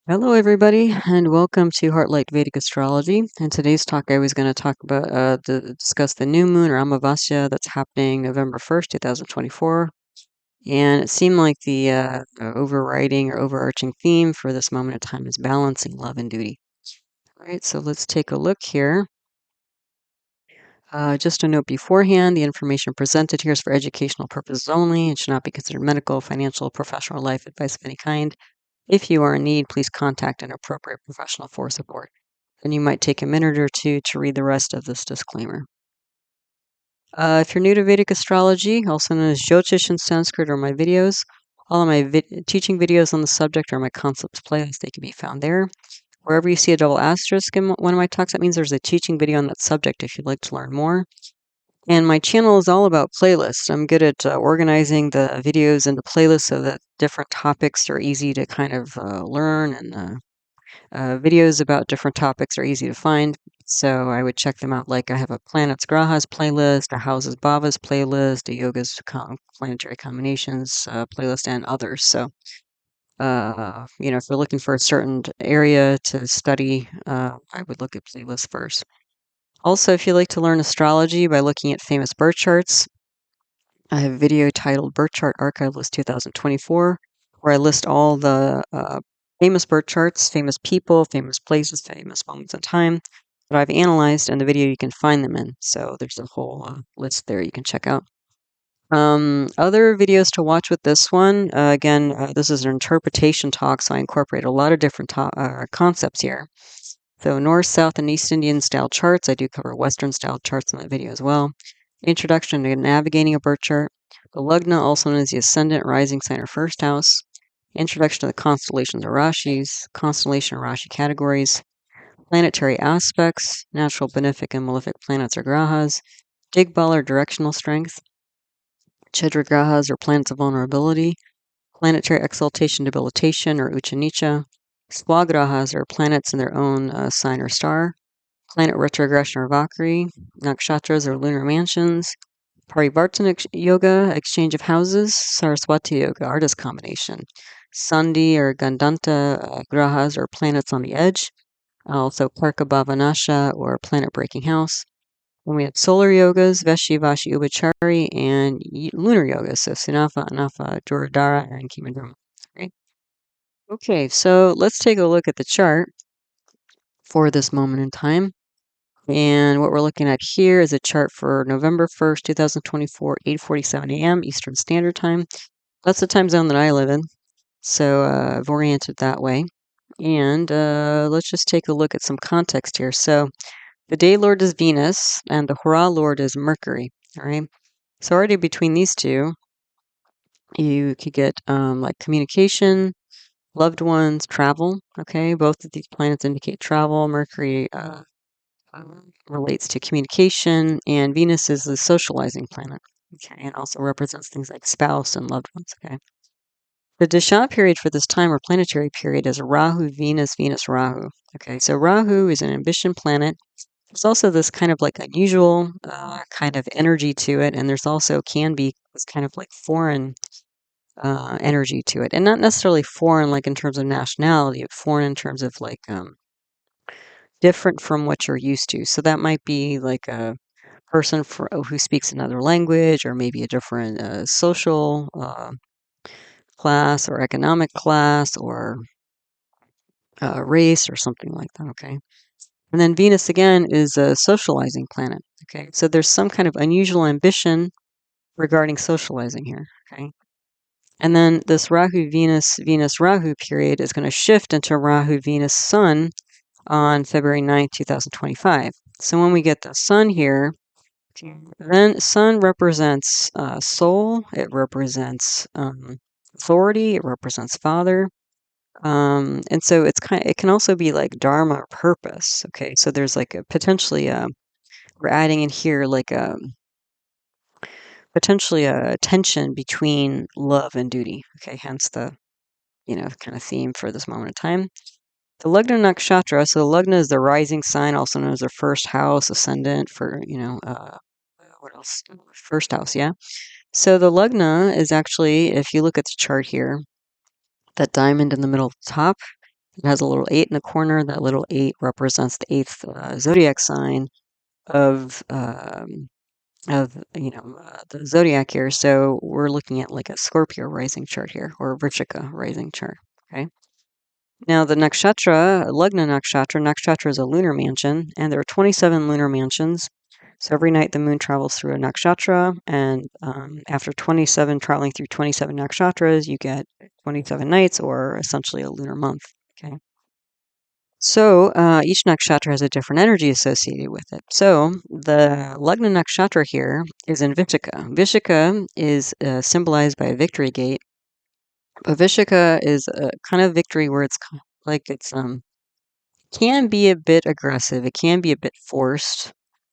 Hello, everybody, and welcome to Heartlight Vedic Astrology. In today's talk, I was going to talk about discuss the new moon or Amavasya that's happening November 1st, 2024. And it seemed like the overriding or overarching theme for this moment of time is balancing love and duty. All right, so let's take a look here. Just a note beforehand, the information presented here is for educational purposes only and should not be considered medical, financial, professional, or life advice of any kind. If you are in need, please contact an appropriate professional for support. And you might take a minute or two to read the rest of this disclaimer. If you're new to Vedic astrology, also known as Jyotish in Sanskrit, or my videos, all of my teaching videos on the subject are my concepts playlist. They can be found there. Wherever you see a double asterisk in one of my talks, that means there's a teaching video on that subject if you'd like to learn more. And my channel is all about playlists. I'm good at organizing the videos into playlists so that different topics are easy to kind of learn, and videos about different topics are easy to find. So I would check them out. Like I have a planets grahas playlist, a houses bhavas playlist, a yogas planetary combinations playlist, and others. So if you're looking for a certain area to study, I would look at playlists first. Also, if you like to learn astrology by looking at famous birth charts, I have a video titled Birth Chart Archive List 2024, where I list all the famous birth charts, famous people, famous places, famous moments in time that I've analyzed, and the video you can find them in. So there's a whole list there you can check out. Other videos to watch with this one, this is an interpretation talk, so I incorporate a lot of different concepts here. So North, South, and East Indian style charts. I do cover Western style charts in that video as well. Introduction to navigating a birth chart. The lugna, also known as the ascendant, rising sign, or first house. Introduction to the constellations or rashis. Constellation or rashi categories. Planetary aspects. Natural, benefic, and malefic planets or grahas. Bala or directional strength. Chidra grahas or planets of vulnerability. Planetary exaltation, debilitation, or uccha nicca. Swagrahas are planets in their own sign or star. Planet retrogression or vakri. Nakshatras or lunar mansions. Parivartana yoga, exchange of houses. Saraswati yoga, artist combination. Sandhi or gandanta grahas or planets on the edge. Also karako, bhava, nashaya or planet breaking house. Then we had solar yogas, vesi, vashi, ubachari, and lunar yogas, so Sunafa, Anafa, Duradara, and Kimadruma. Right? Okay, so let's take a look at the chart for this moment in time. And what we're looking at here is a chart for November 1st, 2024, 8:47 a.m. Eastern Standard Time. That's the time zone that I live in, so I've oriented that way. And let's just take a look at some context here. So the day lord is Venus, and the hora lord is Mercury. All right. So already between these two, you could get like communication, loved ones, travel. Okay, both of these planets indicate travel. Mercury relates to communication, and Venus is the socializing planet. Okay, and also represents things like spouse and loved ones. Okay. The Dasha period for this time or planetary period is Rahu, Venus, Venus, Rahu. Okay, so Rahu is an ambition planet. There's also this kind of like unusual kind of energy to it, and there's also can be this kind of like foreign energy to it, and not necessarily foreign like in terms of nationality, but foreign in terms of like different from what you're used to. So that might be like a person who speaks another language, or maybe a different social class or economic class or race or something like that. Okay. And then Venus again is a socializing planet. Okay. So there's some kind of unusual ambition regarding socializing here. Okay. And then this Rahu Venus Venus Rahu period is going to shift into Rahu Venus Sun on February 9th, 2025. So when we get the Sun here, then Sun represents soul, it represents authority, it represents father. And so it can also be like dharma or purpose. Okay, so there's like a potentially we're adding in here like potentially a tension between love and duty. Okay, hence the kind of theme for this moment in time. The lugna nakshatra. So the lugna is the rising sign, also known as the first house, ascendant for what else? First house, yeah. So the lugna is actually, if you look at the chart here, that diamond in the middle of the top, It has a little 8 in the corner. That little 8 represents the 8th zodiac sign of the zodiac here. So we're looking at like a Scorpio rising chart here, or a Vrishika rising chart. Okay. Now the nakshatra, Lagna nakshatra is a lunar mansion, and there are 27 lunar mansions. So every night the moon travels through a nakshatra, and after traveling through 27 nakshatras, you get 27 nights, or essentially a lunar month. Okay. So each nakshatra has a different energy associated with it. So the Lagna nakshatra here is in Vishaka. Vishaka is symbolized by a victory gate. But Vishaka is a kind of victory where it's can be a bit aggressive. It can be a bit forced.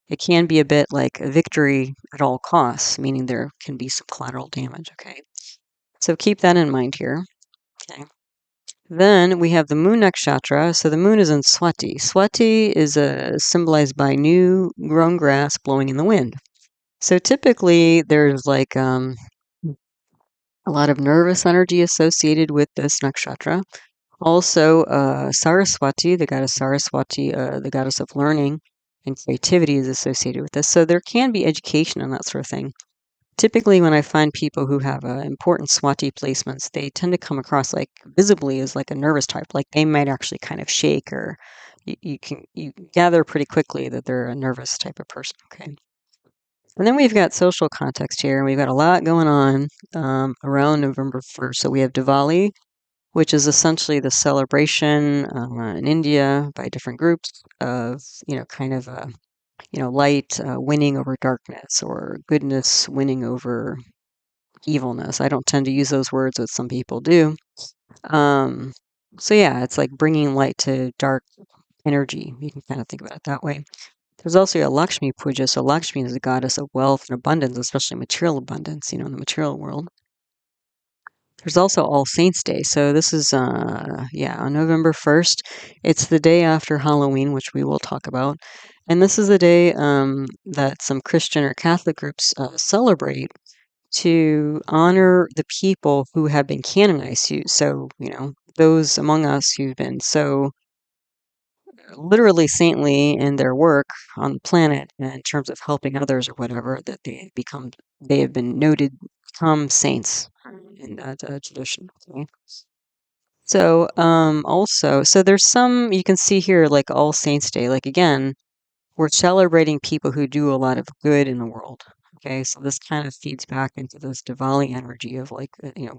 It can be a bit like a victory at all costs, meaning there can be some collateral damage. Okay. So keep that in mind here. Okay. Then we have the moon nakshatra. So the moon is in Swati. Swati is symbolized by new grown grass blowing in the wind. So typically there's like a lot of nervous energy associated with this nakshatra. Also, Saraswati, the goddess Saraswati, the goddess of learning and creativity, is associated with this. So there can be education and that sort of thing. Typically, when I find people who have important Swati placements, they tend to come across like visibly as like a nervous type. Like they might actually kind of shake, or you gather pretty quickly that they're a nervous type of person. Okay. And then we've got social context here, and we've got a lot going on around November 1st. So we have Diwali, which is essentially the celebration in India by different groups of, kind of, light winning over darkness, or goodness winning over evilness. I don't tend to use those words, but some people do. So yeah, it's like bringing light to dark energy. You can kind of think about it that way. There's also a Lakshmi puja. So Lakshmi is the goddess of wealth and abundance, especially material abundance, in the material world. There's also All Saints' Day. So this is, on November 1st. It's the day after Halloween, which we will talk about. And this is the day that some Christian or Catholic groups celebrate to honor the people who have been canonized. So, those among us who've been so literally saintly in their work on the planet in terms of helping others or whatever, that they have been noted become saints in that tradition. Okay. So so there's some you can see here, like All Saints Day. Like again, we're celebrating people who do a lot of good in the world. Okay, so this kind of feeds back into this Diwali energy of like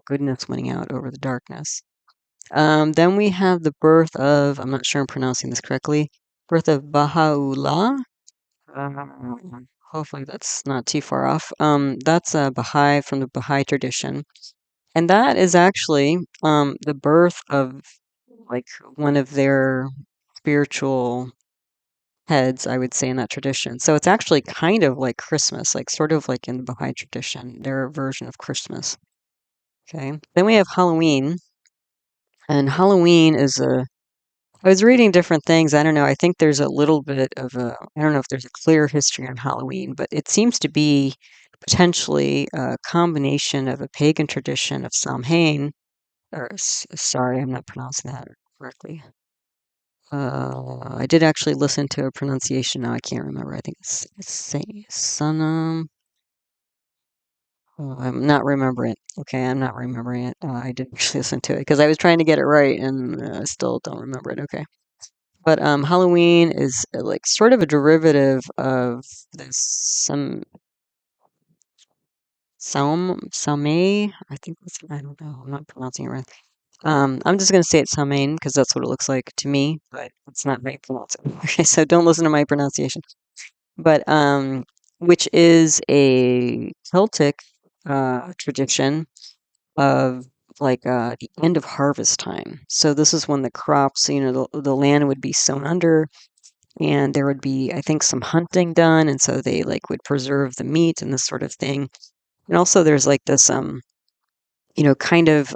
goodness winning out over the darkness. Then we have the birth of, I'm not sure I'm pronouncing this correctly, birth of Baha'u'llah. Hopefully that's not too far off. That's a Baha'i, from the Baha'i tradition. And that is actually the birth of like one of their spiritual heads, I would say, in that tradition. So it's actually kind of like Christmas, like sort of like in the Baha'i tradition, their version of Christmas. Okay. Then we have Halloween. And Halloween is I was reading different things. I don't know. I think there's a little bit of I don't know if there's a clear history on Halloween, but it seems to be potentially a combination of a pagan tradition of Samhain, or sorry, I'm not pronouncing that correctly. I did actually listen to a pronunciation. Now I can't remember. I think it's Sunum. Oh, I'm not remembering it. Okay, I'm not remembering it. I did actually listen to it because I was trying to get it right, and I still don't remember it. Okay. But Halloween is like sort of a derivative of this Salme. I think I don't know. I'm not pronouncing it right. I'm just gonna say it's Salmain because that's what it looks like to me, but it's not how you pronounce it. Okay, so don't listen to my pronunciation. But which is a Celtic tradition of like the end of harvest time. So this is when the crops, the land would be sown under, and there would be, I think, some hunting done, and so they like would preserve the meat and this sort of thing. And also there's like this kind of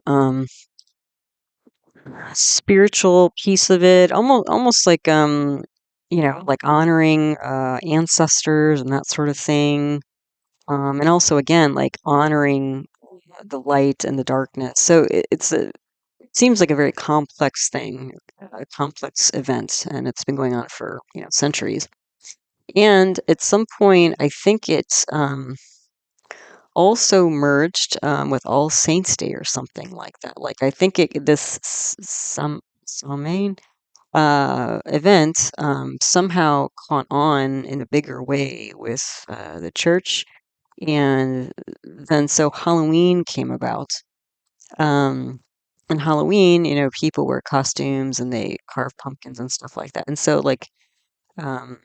spiritual piece of it, almost like like honoring ancestors and that sort of thing. And also again like honoring the light and the darkness. So it's seems like a very complex thing, a complex event, and it's been going on for centuries. And at some point, I think it's also merged with All Saints Day or something like that. Like I think some Samhain event somehow caught on in a bigger way with the church, and then so Halloween came about. Um, and Halloween, people wear costumes and they carve pumpkins and stuff like that. And so, like, um,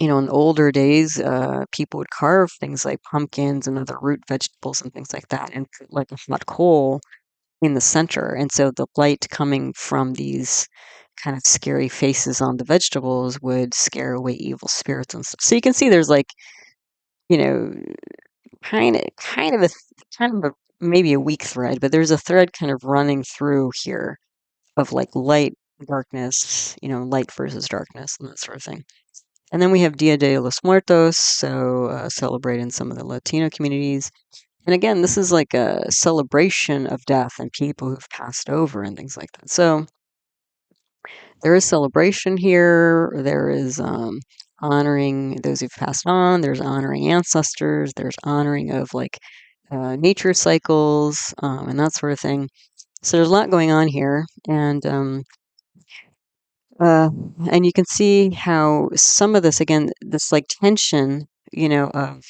in the older days, people would carve things like pumpkins and other root vegetables and things like that and put like a hot coal in the center. And so the light coming from these kind of scary faces on the vegetables would scare away evil spirits and stuff. So you can see there's like, you know, kind of a maybe a weak thread, but there's a thread kind of running through here of like light, darkness, light versus darkness and that sort of thing. And then we have Dia de los Muertos, so celebrate in some of the Latino communities. And again, this is like a celebration of death and people who've passed over and things like that. So there is celebration here. There is honoring those who've passed on. There's honoring ancestors. There's honoring of like nature cycles and that sort of thing. So there's a lot going on here, uh, and you can see how some of this again, this like tension, of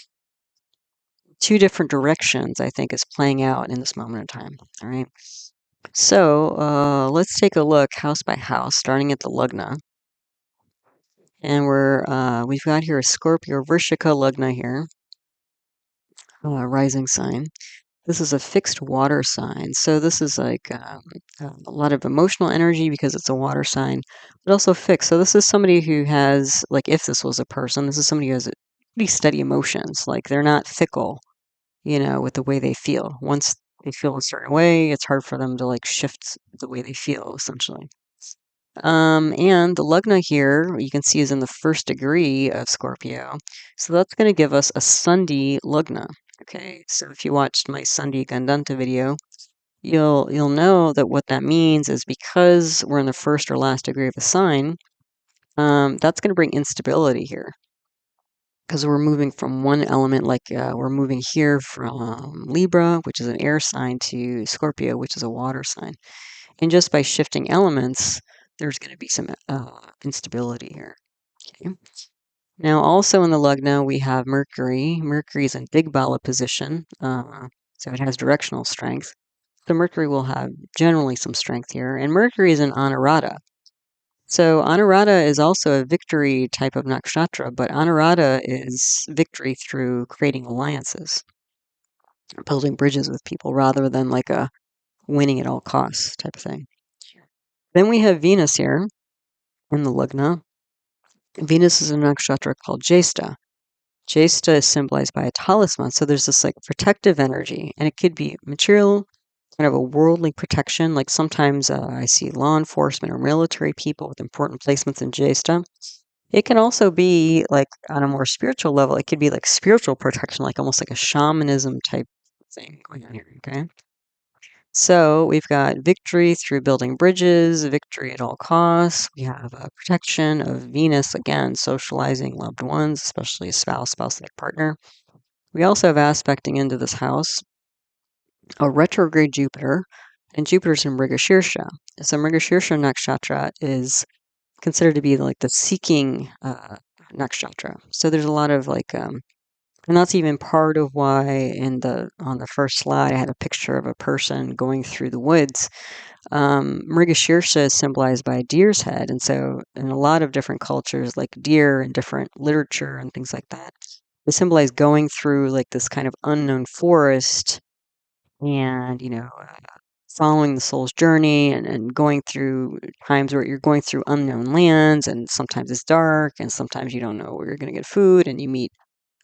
two different directions, I think, is playing out in this moment in time. All right. So let's take a look house by house, starting at the Lugna. And we've got here a Scorpio Vrishika Lugna here, rising sign. This is a fixed water sign. So this is like a lot of emotional energy because it's a water sign, but also fixed. So this is somebody who has, like, if this was a person, this is somebody who has pretty steady emotions. Like they're not fickle, with the way they feel. Once they feel a certain way, it's hard for them to like shift the way they feel, essentially. And the Lugna here, you can see, is in the first degree of Scorpio. So that's going to give us a sandhi Lugna. Okay, so if you watched my sandhi gandanta video, you'll know that what that means is because we're in the first or last degree of a sign, that's going to bring instability here. Because we're moving from one element, like we're moving here from Libra, which is an air sign, to Scorpio, which is a water sign. And just by shifting elements, there's going to be some instability here. Okay. Now, also in the Lugna, we have Mercury. Mercury is in big bala position, so it has directional strength. So Mercury will have generally some strength here. And Mercury is in Anurata. So Anurata is also a victory type of nakshatra, but Anurata is victory through creating alliances, building bridges with people, rather than like a winning at all costs type of thing. Then we have Venus here in the Lugna. Venus is a nakshatra called Jesta. Jesta is symbolized by a talisman, so there's this like protective energy, and it could be material, kind of a worldly protection. Like sometimes I see law enforcement or military people with important placements in Jesta. It can also be like on a more spiritual level. It could be like spiritual protection, like almost like a shamanism type thing going on here. Okay. So we've got victory through building bridges, victory at all costs. We have a protection of Venus, again, socializing loved ones, especially a spouse-like partner. We also have aspecting into this house a retrograde Jupiter, and Jupiter's in Mrigashirsha. So Mrigashirsha nakshatra is considered to be like the seeking nakshatra. So there's a lot of like and that's even part of why on the first slide I had a picture of a person going through the woods. Mrigashirsha is symbolized by a deer's head, and so in a lot of different cultures, like deer and different literature and things like that, they symbolize going through like this kind of unknown forest and following the soul's journey and going through times where you're going through unknown lands, and sometimes it's dark and sometimes you don't know where you're going to get food, and you meet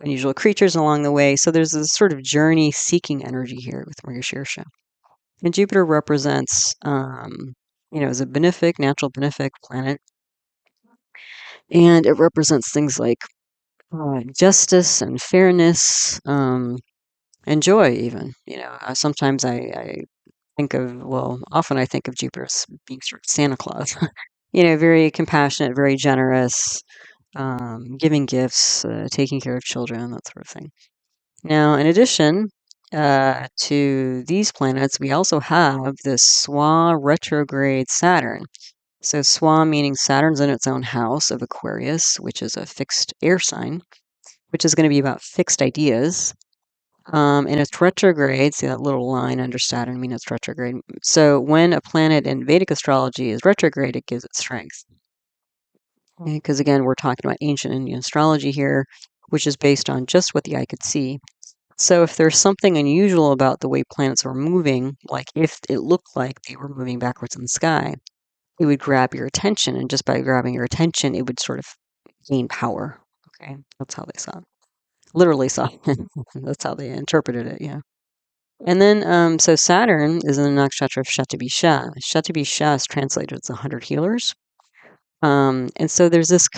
unusual creatures along the way. So there's this sort of journey seeking energy here with Mrigashirsha. And Jupiter represents, is a benefic, natural benefic planet. And it represents things like justice and fairness and joy, even. Sometimes I often I think of Jupiter as being sort of Santa Claus. Very compassionate, very generous, giving gifts, taking care of children, that sort of thing. Now, in addition to these planets, we also have the Swa retrograde Saturn. So Swa meaning Saturn's in its own house of Aquarius, which is a fixed air sign, which is going to be about fixed ideas. And it's retrograde. See that little line under Saturn means it's retrograde. So when a planet in Vedic astrology is retrograde, it gives it strength. Because again, we're talking about ancient Indian astrology here, which is based on just what the eye could see. So if there's something unusual about the way planets were moving, like if it looked like they were moving backwards in the sky, it would grab your attention. And just by grabbing your attention, it would sort of gain power. Okay, that's how they saw it. Literally saw it. That's how they interpreted it, yeah. And then, so Saturn is in the nakshatra of Shatabisha. Shatabisha is translated as 100 healers. And so there's this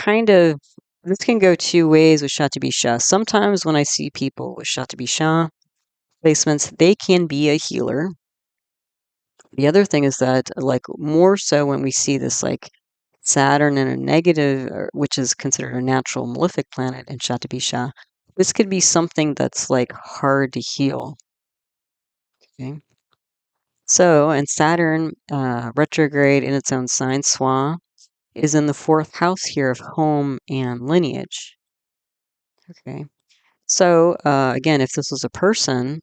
this can go two ways with Shatabisha. Sometimes when I see people with Shatabisha placements, they can be a healer. The other thing is that, like, more so when we see this, like, Saturn in a negative, which is considered a natural malefic planet in Shatabisha, this could be something that's, like, hard to heal. Okay. So, and Saturn retrograde in its own sign, Swa, is in the 4th house here of home and lineage. Okay. So, again, if this was a person,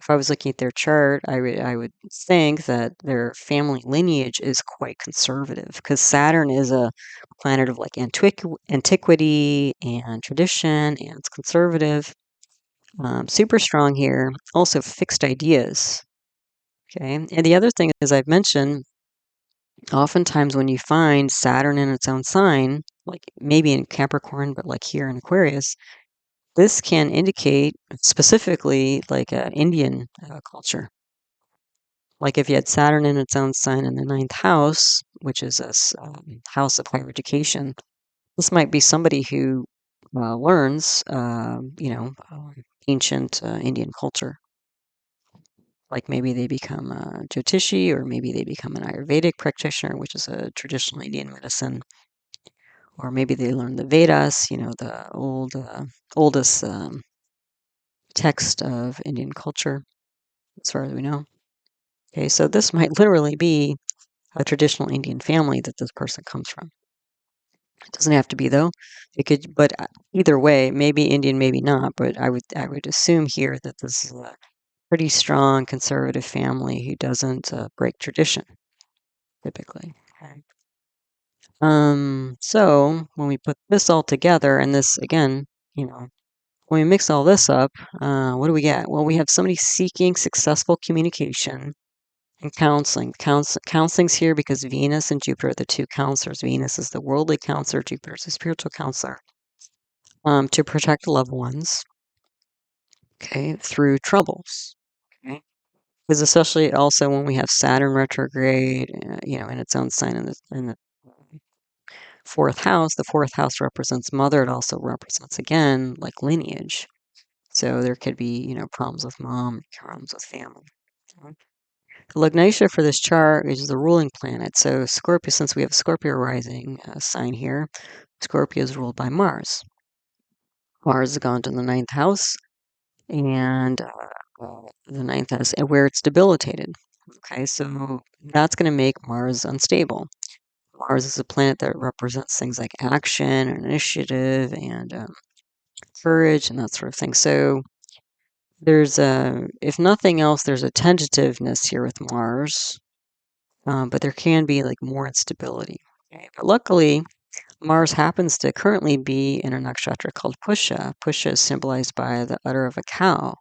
if I was looking at their chart, I would think that their family lineage is quite conservative because Saturn is a planet of like antiquity and tradition, and it's conservative. Super strong here. Also fixed ideas. Okay. And the other thing is I've mentioned, oftentimes when you find Saturn in its own sign, like maybe in Capricorn, but like here in Aquarius, this can indicate specifically like Indian culture. Like if you had Saturn in its own sign in the 9th house, which is a house of higher education, this might be somebody who learns, ancient Indian culture. Like maybe they become a Jyotishi, or maybe they become an Ayurvedic practitioner, which is a traditional Indian medicine. Or maybe they learn the Vedas, the oldest text of Indian culture, as far as we know. Okay, so this might literally be a traditional Indian family that this person comes from. It doesn't have to be though. It could, but either way, maybe Indian, maybe not. But I would assume here that this is a pretty strong conservative family who doesn't break tradition typically. Okay. So when we put this all together, and this again, when we mix all this up, what do we get? Well, we have somebody seeking successful communication and counseling. Counseling's here because Venus and Jupiter are the two counselors. Venus is the worldly counselor, Jupiter is the spiritual counselor. To protect loved ones, okay, through troubles. Okay. Because especially also when we have Saturn retrograde, in its own sign in the 4th house. The 4th house represents mother. It also represents, again, like lineage. So there could be, problems with mom, problems with family. Okay. The Lugnatia for this chart is the ruling planet. So Scorpio, since we have Scorpio rising sign here, Scorpio is ruled by Mars. Mars has gone to the 9th house, and the 9th house, where it's debilitated. Okay, so that's going to make Mars unstable. Mars is a planet that represents things like action and initiative and courage and that sort of thing. So there's if nothing else, there's a tentativeness here with Mars, but there can be like more instability. Okay? But luckily, Mars happens to currently be in a nakshatra called Pusha. Pusha is symbolized by the udder of a cow.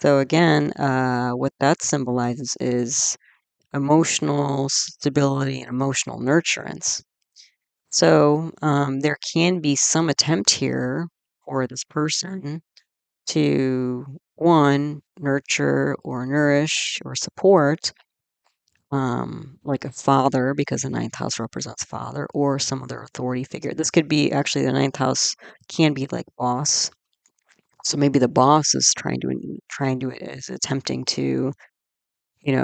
So again, what that symbolizes is emotional stability and emotional nurturance. So there can be some attempt here for this person to, one, nurture or nourish or support, like a father, because the 9th house represents father, or some other authority figure. This could be actually the 9th house can be like boss. So maybe the boss is is attempting to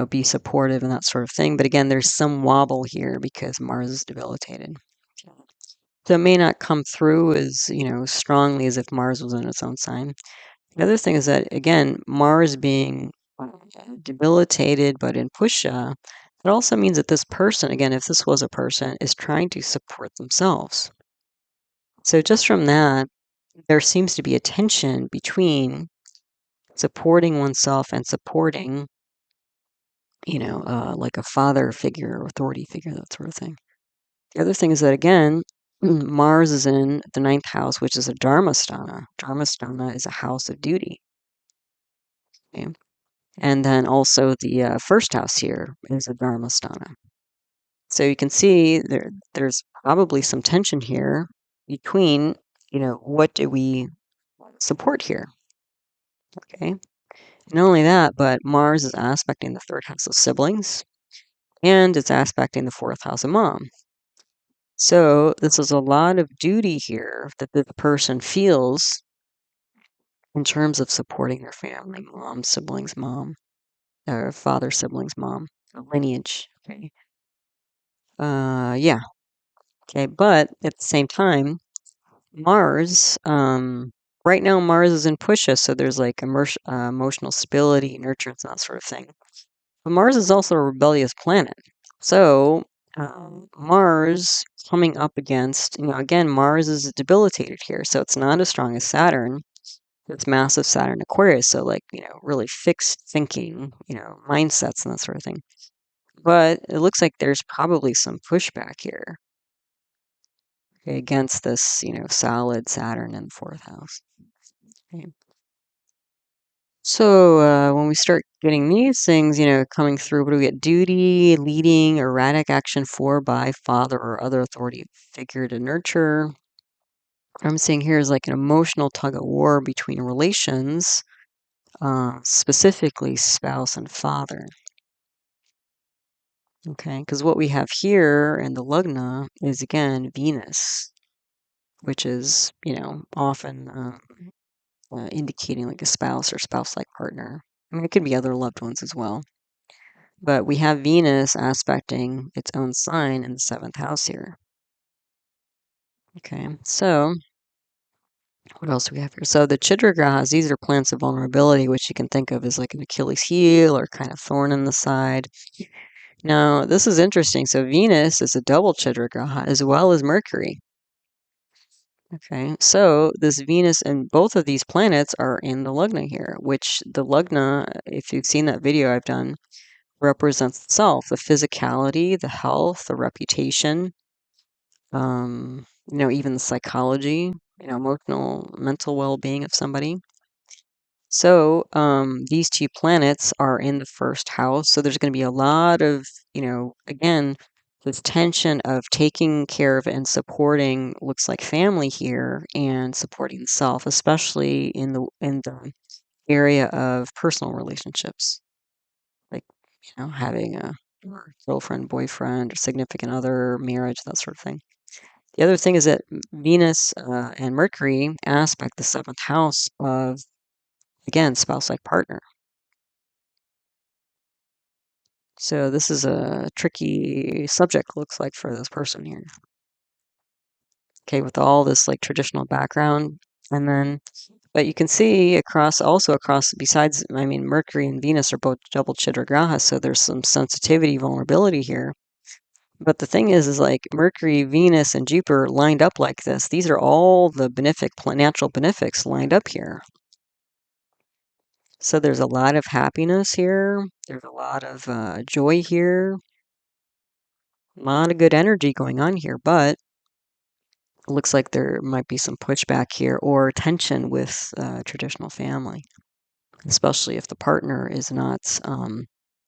be supportive and that sort of thing. But again, there's some wobble here because Mars is debilitated. So it may not come through as, strongly as if Mars was in its own sign. The other thing is that, again, Mars being debilitated but in Pusha, it also means that this person, again, if this was a person, is trying to support themselves. So just from that, there seems to be a tension between supporting oneself and supporting, like a father figure or authority figure, that sort of thing. The other thing is that, again, Mars is in the 9th house, which is a dharmasthana. Dharmasthana is a house of duty. Okay? And then also the first house here is a dharmasthana. So you can see there's probably some tension here between, what do we support here? Okay. Not only that, but Mars is aspecting the 3rd house of siblings, and it's aspecting the 4th house of mom. So this is a lot of duty here that the person feels in terms of supporting their family, mom, siblings, mom, or father, siblings, mom, lineage. Okay. Yeah. Okay. But at the same time, Mars, right now Mars is in Pusha, so there's like emotional stability, nurturance, and that sort of thing. But Mars is also a rebellious planet. So Mars coming up against, again, Mars is debilitated here, so it's not as strong as Saturn. It's massive Saturn Aquarius, so like, really fixed thinking, mindsets and that sort of thing. But it looks like there's probably some pushback here, okay, against this, solid Saturn in the 4th house. Okay. So when we start getting these things, coming through, what do we get? Duty, leading, erratic action for, by, father, or other authority figure to nurture. What I'm seeing here is like an emotional tug of war between relations, specifically spouse and father. Okay, because what we have here in the Lugna is, again, Venus, which is, often indicating like a spouse or spouse-like partner. I mean, it could be other loved ones as well. But we have Venus aspecting its own sign in the 7th house here. Okay, so what else do we have here? So the chidra grahas, these are plants of vulnerability, which you can think of as like an Achilles heel or kind of thorn in the side. Now, this is interesting. So Venus is a double chidra graha as well as Mercury. Okay, so this Venus and both of these planets are in the Lugna here, which the Lugna, if you've seen that video I've done, represents the self, the physicality, the health, the reputation, even the psychology, emotional, mental well-being of somebody. So these 2 planets are in the 1st house, so there's going to be a lot of, again, this tension of taking care of and supporting looks like family here and supporting the self, especially in the area of personal relationships, like having a girlfriend, boyfriend, or significant other, marriage, that sort of thing. The other thing is that Venus and Mercury aspect the 7th house of, again, spouse-like partner. So this is a tricky subject, looks like, for this person here. Okay, with all this like traditional background, and then, but you can see across, besides, I mean, Mercury and Venus are both double chidra grahas, so there's some sensitivity, vulnerability here. But the thing is like Mercury, Venus, and Jupiter lined up like this. These are all the benefic, natural benefics lined up here. So there's a lot of happiness here. There's a lot of joy here. A lot of good energy going on here, but it looks like there might be some pushback here or tension with traditional family, especially if the partner is not,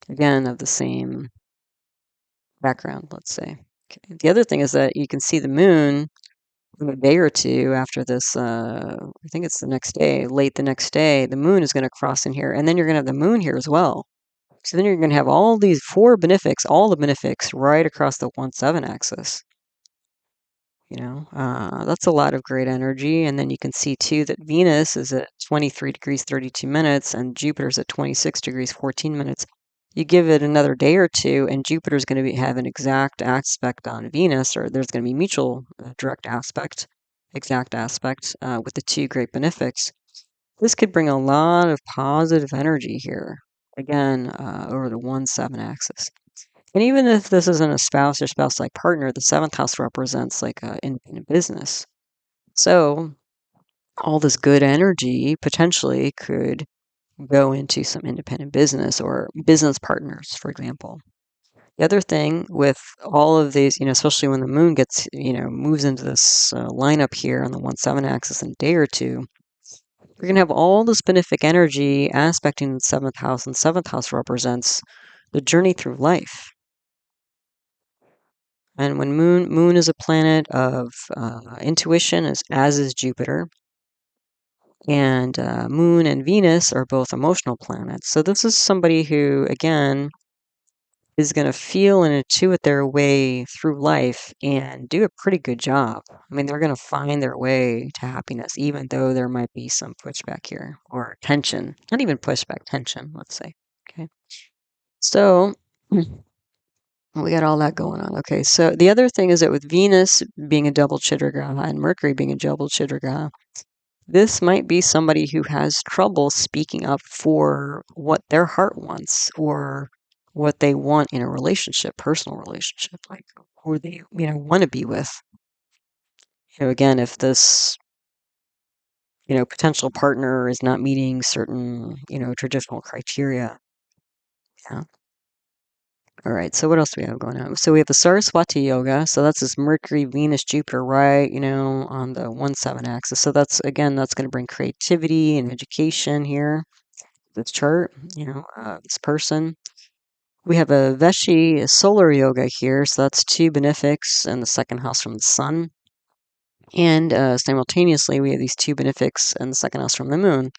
again, of the same background, let's say. Okay. The other thing is that you can see the moon a day or two after this, I think it's the next day, late the next day, the moon is going to cross in here, and then you're going to have the moon here as well. So then you're going to have all these 4 benefics, all the benefics right across the 1-7 axis. That's a lot of great energy. And then you can see too that Venus is at 23 degrees 32 minutes and Jupiter's at 26 degrees 14 minutes. You give it another day or two, and Jupiter's going to have an exact aspect on Venus, or there's going to be mutual direct aspect, exact aspect with the two great benefics. This could bring a lot of positive energy here, again, over the 1-7 axis. And even if this isn't a spouse or spouse-like partner, the 7th house represents like independent business. So all this good energy potentially could go into some independent business or business partners, for example. The other thing with all of these, especially when the moon gets, moves into this lineup here on the 1-7 axis in a day or two, you're going to have all this benefic energy aspecting the 7th house, and 7th house represents the journey through life. And when moon is a planet of intuition, as is Jupiter, and Moon and Venus are both emotional planets. So this is somebody who, again, is going to feel and intuit their way through life and do a pretty good job. I mean, they're going to find their way to happiness, even though there might be some pushback here or tension. Not even pushback, tension, let's say. Okay. So we got all that going on. Okay. So the other thing is that with Venus being a double chidra graha and Mercury being a double chidra graha, this might be somebody who has trouble speaking up for what their heart wants or what they want in a relationship, personal relationship, like who they, want to be with. Again, if this, potential partner is not meeting certain, traditional criteria. Yeah. All right. So what else do we have going on? So we have the Saraswati yoga. So that's this Mercury, Venus, Jupiter, right? On the 1-7 axis. So that's going to bring creativity and education here. This chart, this person. We have a Veshi solar yoga here, so that's 2 benefics and the 2nd house from the sun. And simultaneously, we have these 2 benefics and the 2nd house from the moon.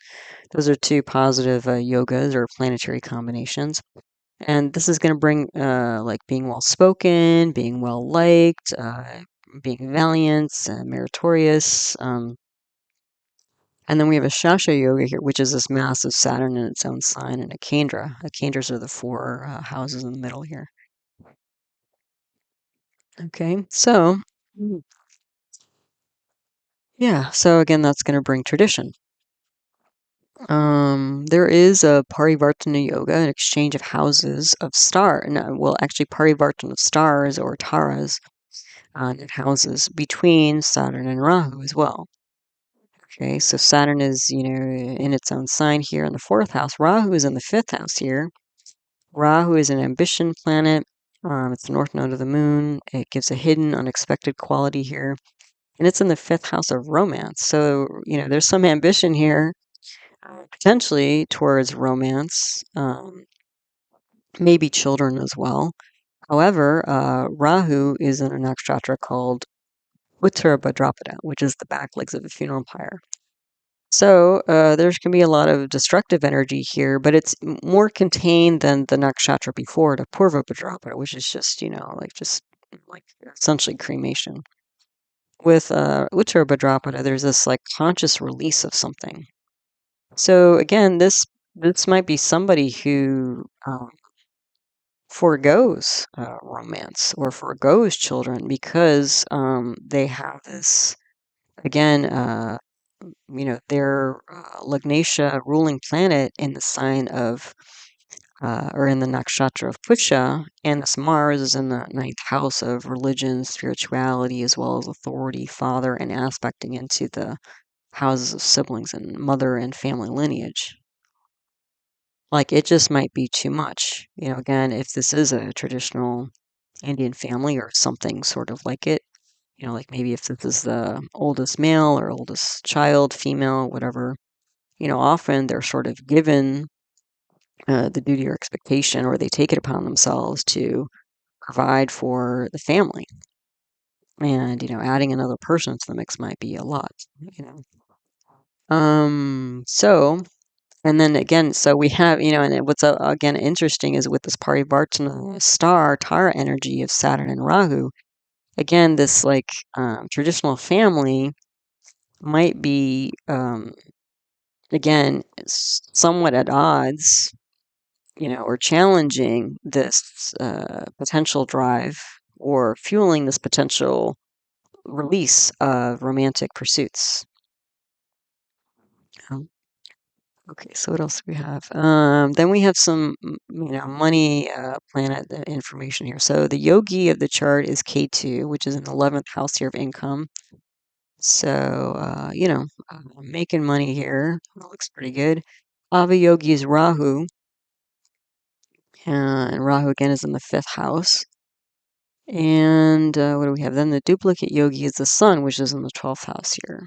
Those are 2 positive yogas or planetary combinations. And this is going to bring like being well spoken, being well liked, being valiant, meritorious. And then we have a Shasha Yoga here, which is this massive Saturn in its own sign, and a Kendra. The Kendras are the 4 houses in the middle here. Okay, so, yeah, so again, that's going to bring tradition. There is a parivartana yoga, an exchange of houses of actually parivartana of stars or taras and houses between Saturn and Rahu as well. Okay, so Saturn is, in its own sign here in the 4th house. Rahu is in the 5th house here. Rahu is an ambition planet. It's the north node of the moon. It gives a hidden, unexpected quality here. And it's in the 5th house of romance. So, there's some ambition here, potentially towards romance, maybe children as well. However, Rahu is in a nakshatra called Uttara Bhadrapada, which is the back legs of a funeral pyre. So there's going to be a lot of destructive energy here, but it's more contained than the nakshatra before it, Apurva Bhadrapada, which is just, like essentially cremation. With Uttara Bhadrapada, there's this like conscious release of something. So again, this might be somebody who forgoes romance or forgoes children because they have this, again, their Lagnatia ruling planet in the sign of, or in the nakshatra of Pusha, and this Mars is in the 9th house of religion, spirituality, as well as authority, father, and aspecting into the houses of siblings and mother and family lineage. Like, it just might be too much. Again, if this is a traditional Indian family or something sort of like it, like maybe if this is the oldest male or oldest child, female, whatever, often they're sort of given the duty or expectation, or they take it upon themselves to provide for the family. And, adding another person to the mix might be a lot, So, and then again, so we have, and what's again interesting is with this Parivartana star, Tara energy of Saturn and Rahu, again, this like traditional family might be, again, somewhat at odds or challenging this potential drive or fueling this potential release of romantic pursuits. Okay, so what else do we have? Then we have some, money planet information here. So the yogi of the chart is K2, which is in the 11th house here of income. So, making money here. That looks pretty good. Ava yogi is Rahu. And Rahu again is in the 5th house. And what do we have? Then the duplicate yogi is the sun, which is in the 12th house here.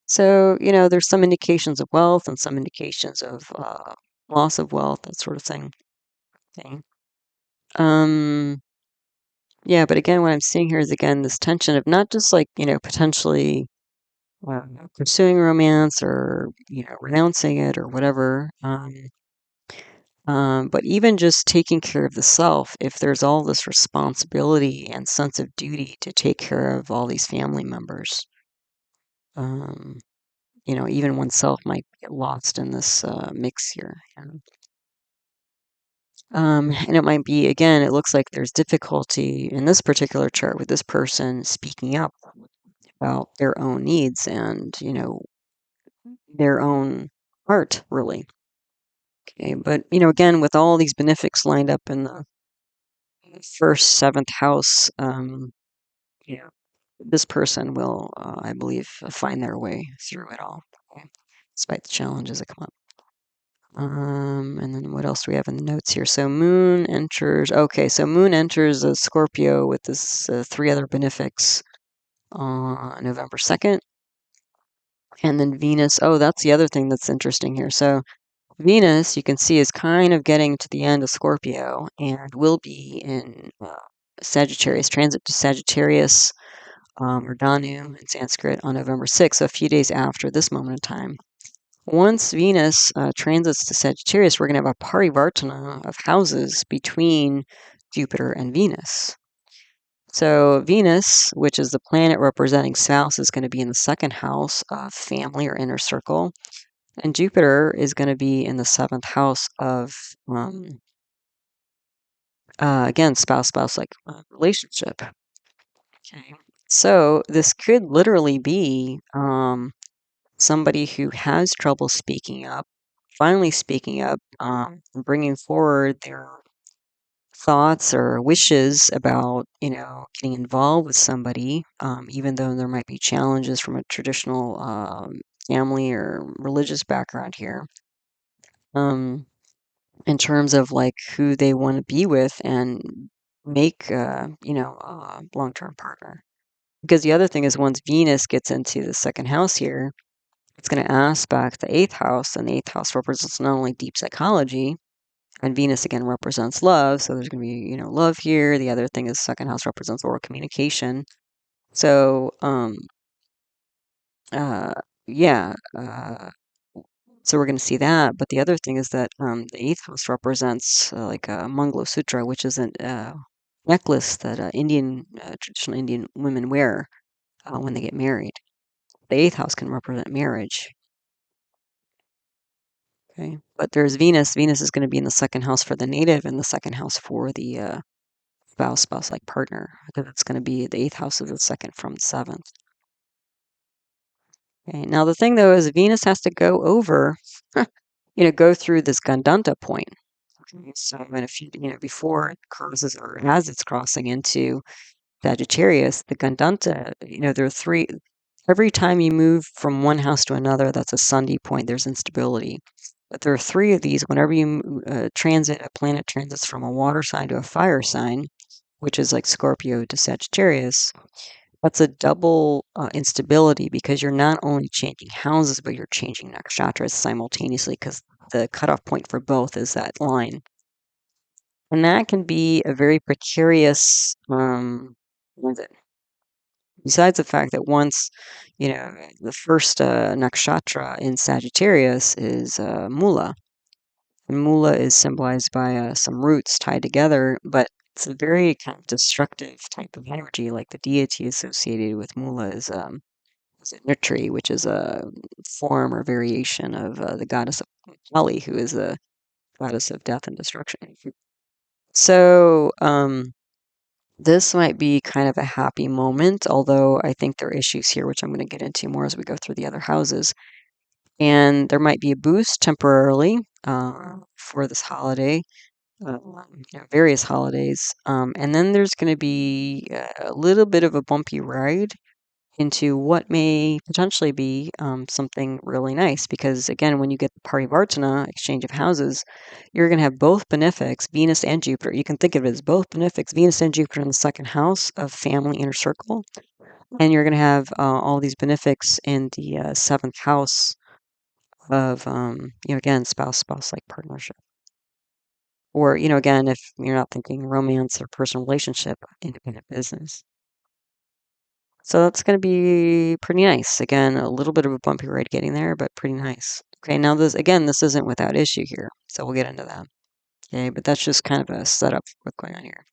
So, there's some indications of wealth and some indications of loss of wealth, that sort of thing. Okay. Yeah, but again, what I'm seeing here is, again, this tension of not just like, potentially pursuing romance or, renouncing it or whatever, but even just taking care of the self, if there's all this responsibility and sense of duty to take care of all these family members. Even oneself might get lost in this mix here. And it might be, again, it looks like there's difficulty in this particular chart with this person speaking up about their own needs and, their own art, really. Okay, but, again, with all these benefics lined up in the first, 7th house, this person will, I believe, find their way through it all, okay, despite the challenges that come up. And then what else do we have in the notes here? So Moon enters a Scorpio with this 3 other benefics on November 2nd. And then Venus, that's the other thing that's interesting here. So Venus, you can see, is kind of getting to the end of Scorpio and will be in Sagittarius, transit to Sagittarius, or Danu in Sanskrit, on November 6th, so a few days after this moment in time. Once Venus transits to Sagittarius, we're going to have a parivartana of houses between Jupiter and Venus. So Venus, which is the planet representing spouse, is going to be in the 2nd house of family or inner circle. And Jupiter is going to be in the 7th house of, again, spouse-like relationship. Okay. So this could literally be somebody who has trouble speaking up, finally speaking up, bringing forward their thoughts or wishes about, getting involved with somebody, even though there might be challenges from a traditional family or religious background here, in terms of like who they want to be with and make, a long-term partner. Because the other thing is, once Venus gets into the 2nd house here, it's going to aspect the 8th house, and the 8th house represents not only deep psychology, and Venus again represents love, so there's going to be, love here. The other thing is 2nd house represents oral communication. So, yeah, so we're going to see that. But the other thing is that the 8th house represents like a Mangala Sutra, which is a necklace that traditional Indian women wear when they get married. The 8th house can represent marriage. Okay, but there's Venus. Venus is going to be in the 2nd house for the native and the 2nd house for the spouse-like partner, because it's going to be the 8th house of the 2nd from the 7th. Okay, now the thing though is Venus has to go over, go through this gandanta point. Okay, so in a few, before it crosses, or as it's crossing into Sagittarius, the gandanta, there are 3. Every time you move from one house to another, that's a sandhi point. There's instability. But there are 3 of these. Whenever you a planet transits from a water sign to a fire sign, which is like Scorpio to Sagittarius, that's a double instability, because you're not only changing houses, but you're changing nakshatras simultaneously, because the cutoff point for both is that line. And that can be a very precarious transit. Besides the fact that once, the first nakshatra in Sagittarius is Mula. And Mula is symbolized by some roots tied together, but it's a very kind of destructive type of energy. Like the deity associated with Mula is Nutri, which is a form or variation of the goddess of Kali, who is a status of death and destruction. So this might be kind of a happy moment, although I think there are issues here, which I'm going to get into more as we go through the other houses. And there might be a boost temporarily for this holiday, various holidays. And then there's going to be a little bit of a bumpy ride into what may potentially be something really nice. Because again, when you get the parivartana, exchange of houses, you're going to have both benefics, Venus and Jupiter. You can think of it as both benefics, Venus and Jupiter in the second house of family inner circle. And you're going to have all these benefics in the seventh house of, again, spouse-like partnership. Or, again, if you're not thinking romance or personal relationship, independent business. So that's going to be pretty nice. Again, a little bit of a bumpy ride getting there, but pretty nice. Okay, now this isn't without issue here, so we'll get into that. Okay, but that's just kind of a setup for what's going on here.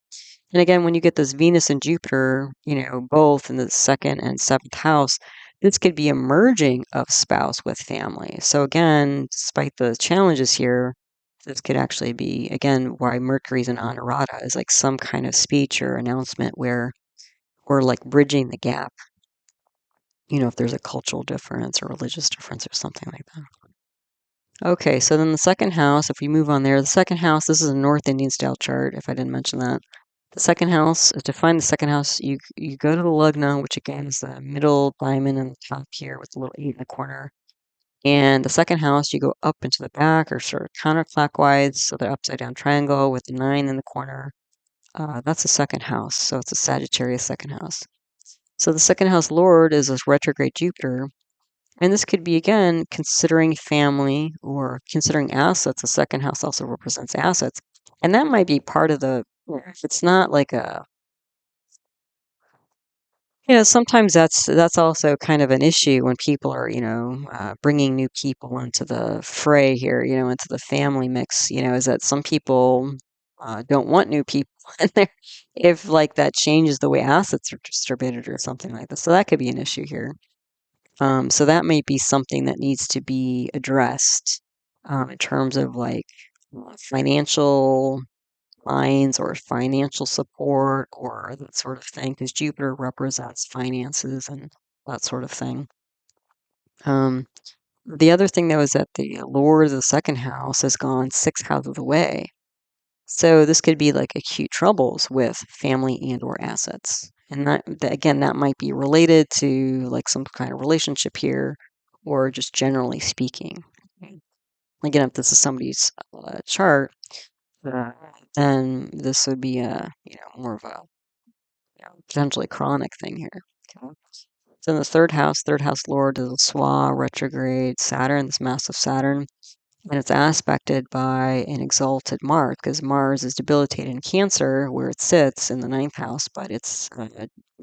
And again, when you get this Venus and Jupiter, both in the second and seventh house, this could be a merging of spouse with family. So again, despite the challenges here, this could actually be, again, why Mercury's in Anurata is like some kind of speech or announcement where we're like bridging the gap, if there's a cultural difference or religious difference or something like that. Okay, so then the second house, if we move on there, the second house, this is a North Indian style chart, if I didn't mention that. The second house, to find the second house, you go to the Lugna, which again is the middle diamond in the top here with the little 8 in the corner. And the second house, you go up into the back or sort of counterclockwise, so the upside down triangle with the 9 in the corner. That's the second house, so it's a Sagittarius second house. So the second house lord is this retrograde Jupiter. And this could be, again, considering family or considering assets. The second house also represents assets. And that might be part of if it's not like sometimes that's also kind of an issue when people are, bringing new people into the fray here, into the family mix, is that some people don't want new people in there if like that changes the way assets are distributed or something like this. So that could be an issue here. So that might be something that needs to be addressed in terms of like financial lines or financial support or that sort of thing, because Jupiter represents finances and that sort of thing. The other thing, though, is that the Lord of the second house has gone 6 houses away. So this could be like acute troubles with family and or assets. And again, that might be related to like some kind of relationship here or just generally speaking. Again, if this is somebody's chart, then this would be more of a potentially chronic thing here. Okay. So in the third house lord is a Swa retrograde Saturn, this massive Saturn. And it's aspected by an exalted Mars, because Mars is debilitated in Cancer, where it sits in the 9th house, but it's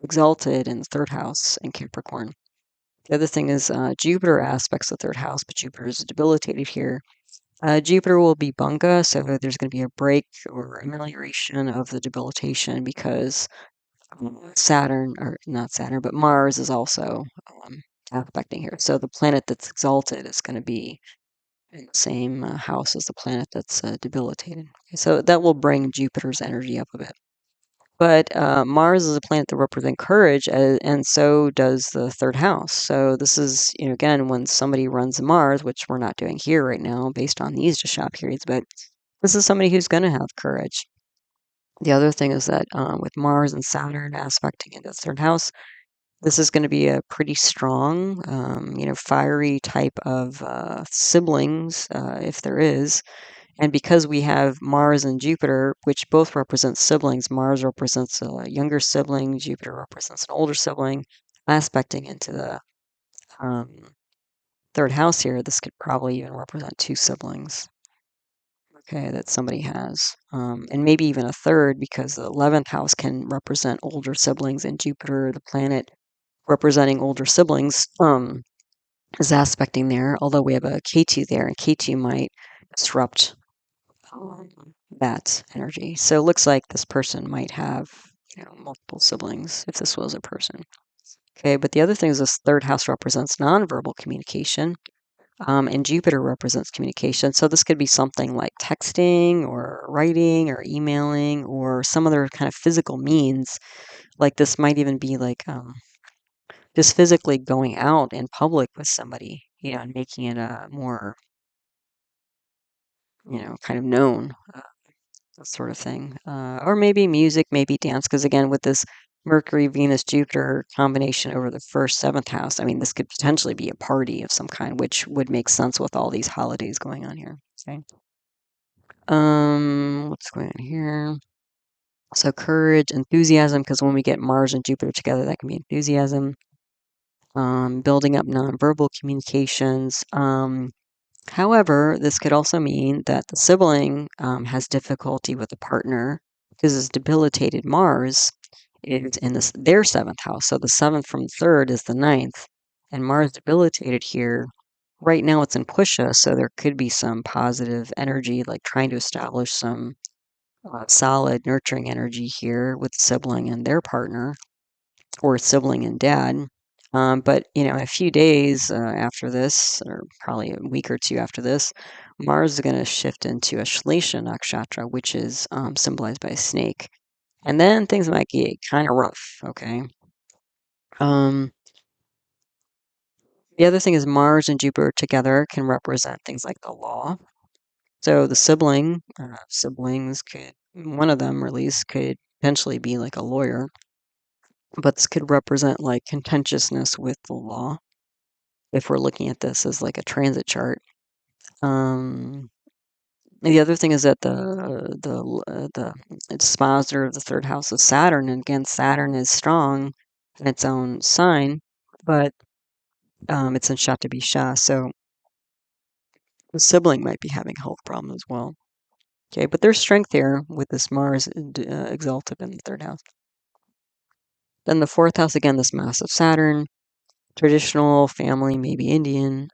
exalted in the 3rd house in Capricorn. The other thing is Jupiter aspects the 3rd house, but Jupiter is debilitated here. Jupiter will be Bunga, so there's going to be a break or amelioration of the debilitation because Saturn, or not Saturn, but Mars is also aspecting here. So the planet that's exalted is going to be in the same house as the planet that's debilitated. Okay, so that will bring Jupiter's energy up a bit. But Mars is a planet that represents courage, and so does the 3rd house. So this is, again, when somebody runs Mars, which we're not doing here right now based on these Dasha periods, but this is somebody who's going to have courage. The other thing is that with Mars and Saturn aspecting into the 3rd house, this is going to be a pretty strong, fiery type of siblings, if there is. And because we have Mars and Jupiter, which both represent siblings, Mars represents a younger sibling, Jupiter represents an older sibling, aspecting into the 3rd house here, this could probably even represent 2 siblings. Okay, that somebody has. And maybe even a third, because the 11th house can represent older siblings, and Jupiter, the planet representing older siblings, is aspecting there, although we have a K2 there, and K2 might disrupt that energy. So it looks like this person might have, multiple siblings if this was a person. Okay, but the other thing is this 3rd house represents nonverbal communication. And Jupiter represents communication. So this could be something like texting or writing or emailing or some other kind of physical means. Like this might even be like just physically going out in public with somebody, and making it more, kind of known, that sort of thing. Or maybe music, maybe dance, because again, with this Mercury, Venus, Jupiter combination over the first, seventh house, I mean, this could potentially be a party of some kind, which would make sense with all these holidays going on here. Okay. What's going on here? So courage, enthusiasm, because when we get Mars and Jupiter together, that can be enthusiasm. Building up nonverbal communications. However, this could also mean that the sibling has difficulty with the partner because this debilitated Mars is in their seventh house. So the seventh from third is the ninth, and Mars debilitated here. Right now it's in Pusha, so there could be some positive energy, like trying to establish some solid nurturing energy here with sibling and their partner, or sibling and dad. But in a few days after this, or probably a week or two after this, Mars is going to shift into Ashwina nakshatra, which is symbolized by a snake, and then things might get kind of rough. Okay. Um, the other thing is Mars and Jupiter together can represent things like the law. So the siblings could, one of them at least, could potentially be like a lawyer, but this could represent like contentiousness with the law if we're looking at this as like a transit chart. The other thing is that the dispositor of the third house of Saturn, and again, Saturn is strong in its own sign, but it's in Shatabisha, so the sibling might be having health problems as well. Okay, but there's strength here with this Mars exalted in the third house. Then the fourth house, again, this massive Saturn, traditional family, maybe Indian,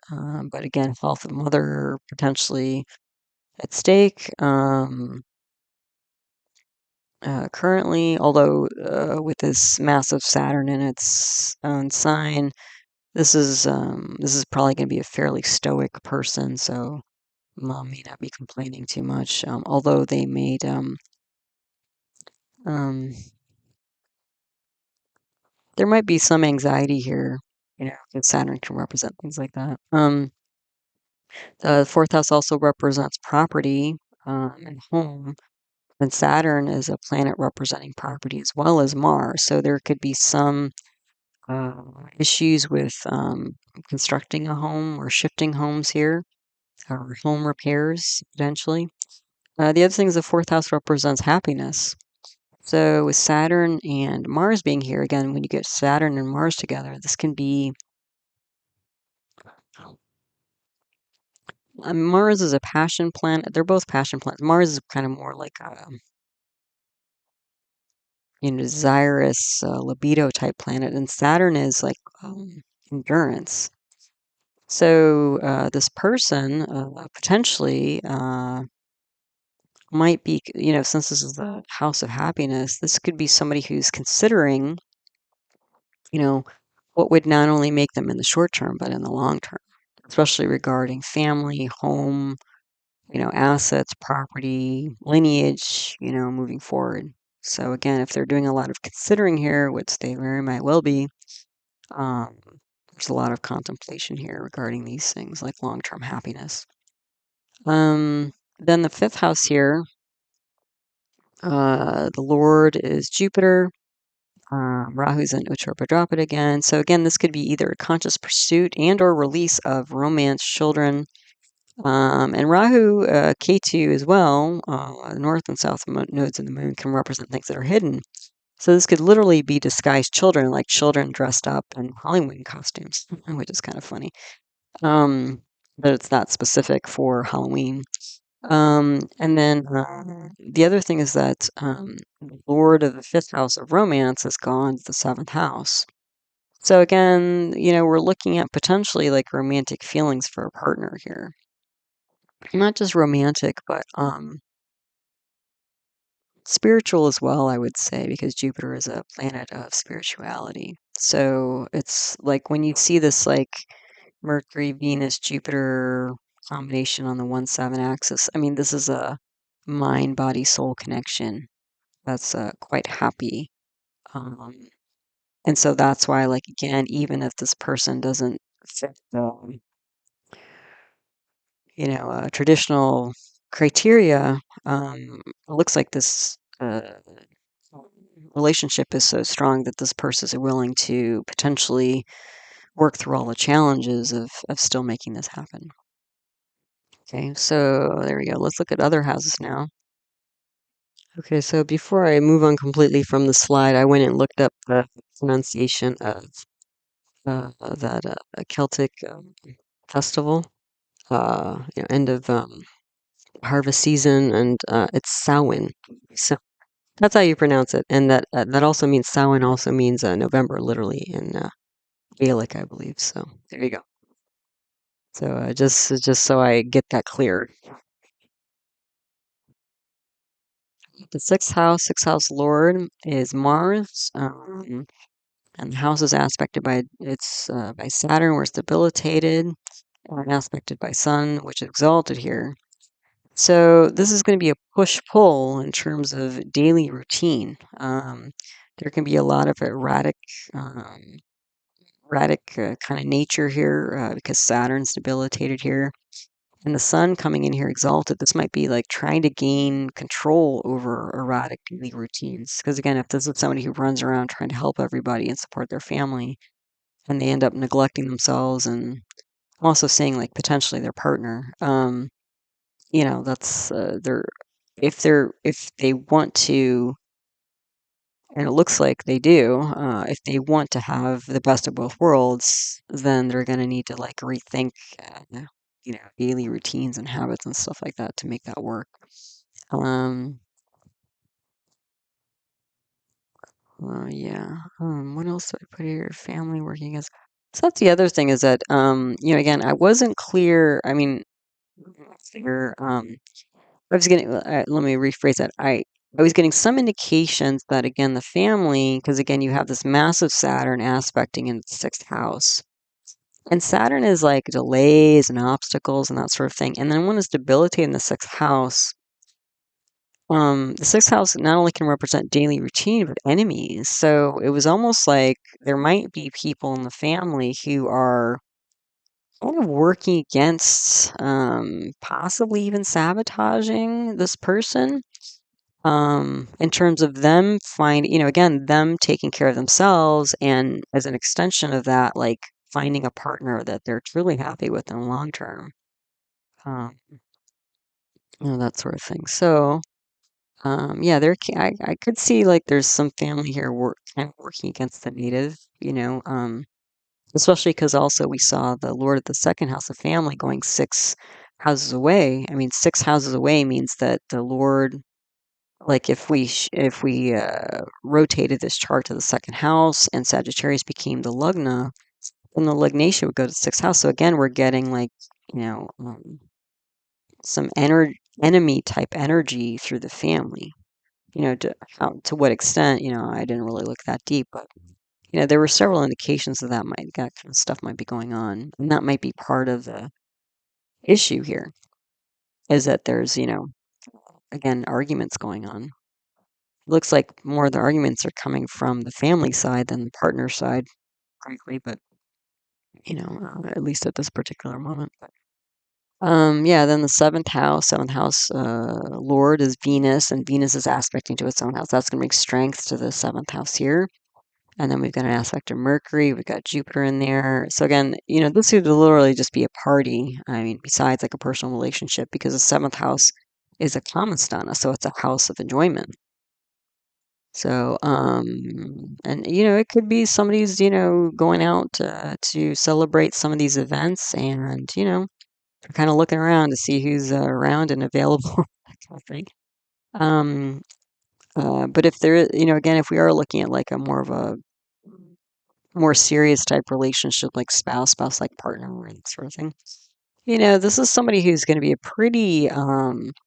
but again, health of mother potentially at stake. Currently, although with this massive Saturn in its own sign, this is probably going to be a fairly stoic person, so mom may not be complaining too much. Although they made um, there might be some anxiety here, because Saturn can represent things like that. The fourth house also represents property and home. And Saturn is a planet representing property as well as Mars. So there could be some issues with constructing a home or shifting homes here, or home repairs potentially. The other thing is the fourth house represents happiness. So with Saturn and Mars being here, again, when you get Saturn and Mars together, this can be Mars is a passion planet. They're both passion planets. Mars is kind of more like a desirous libido type planet, and Saturn is like endurance. So this person potentially might be, since this is the house of happiness, this could be somebody who's considering, what would not only make them in the short term, but in the long term, especially regarding family, home, assets, property, lineage, moving forward. So again, if they're doing a lot of considering here, which they very might well be, um, there's a lot of contemplation here regarding these things like long-term happiness. Then the fifth house here, the Lord is Jupiter. Rahu's in Uttara Bhadrapada again. So again, this could be either a conscious pursuit and or release of romance, children, and Rahu, Ketu as well, north and south nodes of the moon can represent things that are hidden. So this could literally be disguised children, like children dressed up in Halloween costumes, which is kind of funny. But it's not specific for Halloween. And then the other thing is that the Lord of the fifth house of romance has gone to the seventh house. So again, we're looking at potentially like romantic feelings for a partner here. Not just romantic, but spiritual as well, I would say, because Jupiter is a planet of spirituality. So it's like when you see this like Mercury, Venus, Jupiter combination on the 1-7 axis. I mean, this is a mind, body, soul connection that's quite happy. And so that's why, like, again, even if this person doesn't fit the, traditional criteria, it looks like this relationship is so strong that this person is willing to potentially work through all the challenges of still making this happen. Okay, so there we go. Let's look at other houses now. Okay, so before I move on completely from the slide, I went and looked up the pronunciation of that Celtic festival, end of harvest season, and it's Samhain. So that's how you pronounce it, and that also means Samhain also means November, literally in Gaelic, I believe. So there you go. So just so I get that clear. The sixth house lord is Mars, and the house is aspected by by Saturn, where it's debilitated, and aspected by Sun, which is exalted here. So this is going to be a push-pull in terms of daily routine. There can be a lot of um, erratic kind of nature here because Saturn's debilitated here. And the sun coming in here exalted, this might be like trying to gain control over erratic daily routines. Because again, if this is somebody who runs around trying to help everybody and support their family, and they end up neglecting themselves, and I'm also saying like potentially their partner, that's if they want to, and it looks like they do, if they want to have the best of both worlds, then they're going to need to like rethink, daily routines and habits and stuff like that to make that work. Um, yeah. What else do I put here? Family working as. So that's the other thing is that, again, I wasn't clear. I mean, clear. I was getting. Let me rephrase that. I was getting some indications that again the family, because again you have this massive Saturn aspecting in the sixth house, and Saturn is like delays and obstacles and that sort of thing. And then when it's debilitating the sixth house, the sixth house not only can represent daily routine but enemies. So it was almost like there might be people in the family who are kind of working against, possibly even sabotaging this person, in terms of them again, them taking care of themselves, and as an extension of that, like finding a partner that they're truly happy with in the long term. Um, that sort of thing. So, yeah, I could see like there's some family here kind of working against the native, especially because also we saw the Lord of the second house of family going 6 houses away. I mean, 6 houses away means that the Lord, like if we rotated this chart to the second house and Sagittarius became the lugna, then the lugnation would go to the sixth house. So again, we're getting like, you know, um, some enemy type energy through the family. To what extent, I didn't really look that deep, but there were several indications that kind of stuff might be going on, and that might be part of the issue here. Is that there's, again, arguments going on. Looks like more of the arguments are coming from the family side than the partner side, frankly, but at least at this particular moment. Yeah, then the seventh house lord is Venus, and Venus is aspecting to its own house. That's going to bring strength to the seventh house here. And then we've got an aspect of Mercury. We've got Jupiter in there. So again, this could literally just be a party. I mean, besides like a personal relationship, because the seventh house is a kamasthana, so it's a house of enjoyment. So, and it could be somebody's, going out to celebrate some of these events, and they're kind of looking around to see who's around and available, that kind of thing. But if there, again, if we are looking at like a more serious type relationship, like spouse like partner, and that sort of thing. This is somebody who's going to be a pretty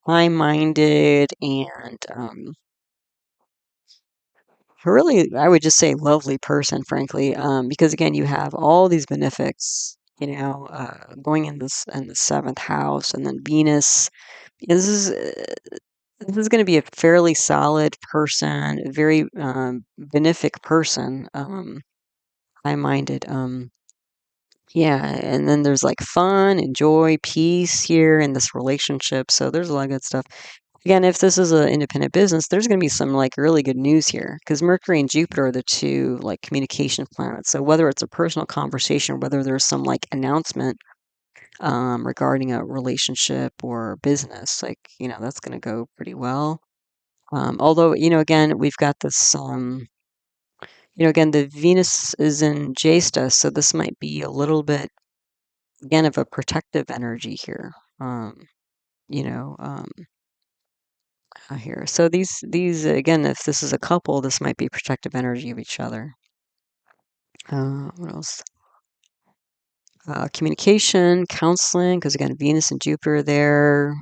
high-minded and really, I would just say lovely person, frankly, because again, you have all these benefics going in the seventh house, and then Venus. This is this is going to be a fairly solid person, a very benefic person, high-minded. Yeah, and then there's like fun and joy, peace here in this relationship. So there's a lot of good stuff. Again, if this is an independent business, there's going to be some like really good news here because Mercury and Jupiter are the two like communication planets. So whether it's a personal conversation, whether there's some like announcement regarding a relationship or business, like, that's going to go pretty well. Although, again, we've got this, again, the Venus is in Jesta, so this might be a little bit, again, of a protective energy here. You know, um, Here. So these again, if this is a couple, this might be protective energy of each other. What else? Communication, counseling, because again, Venus and Jupiter are there.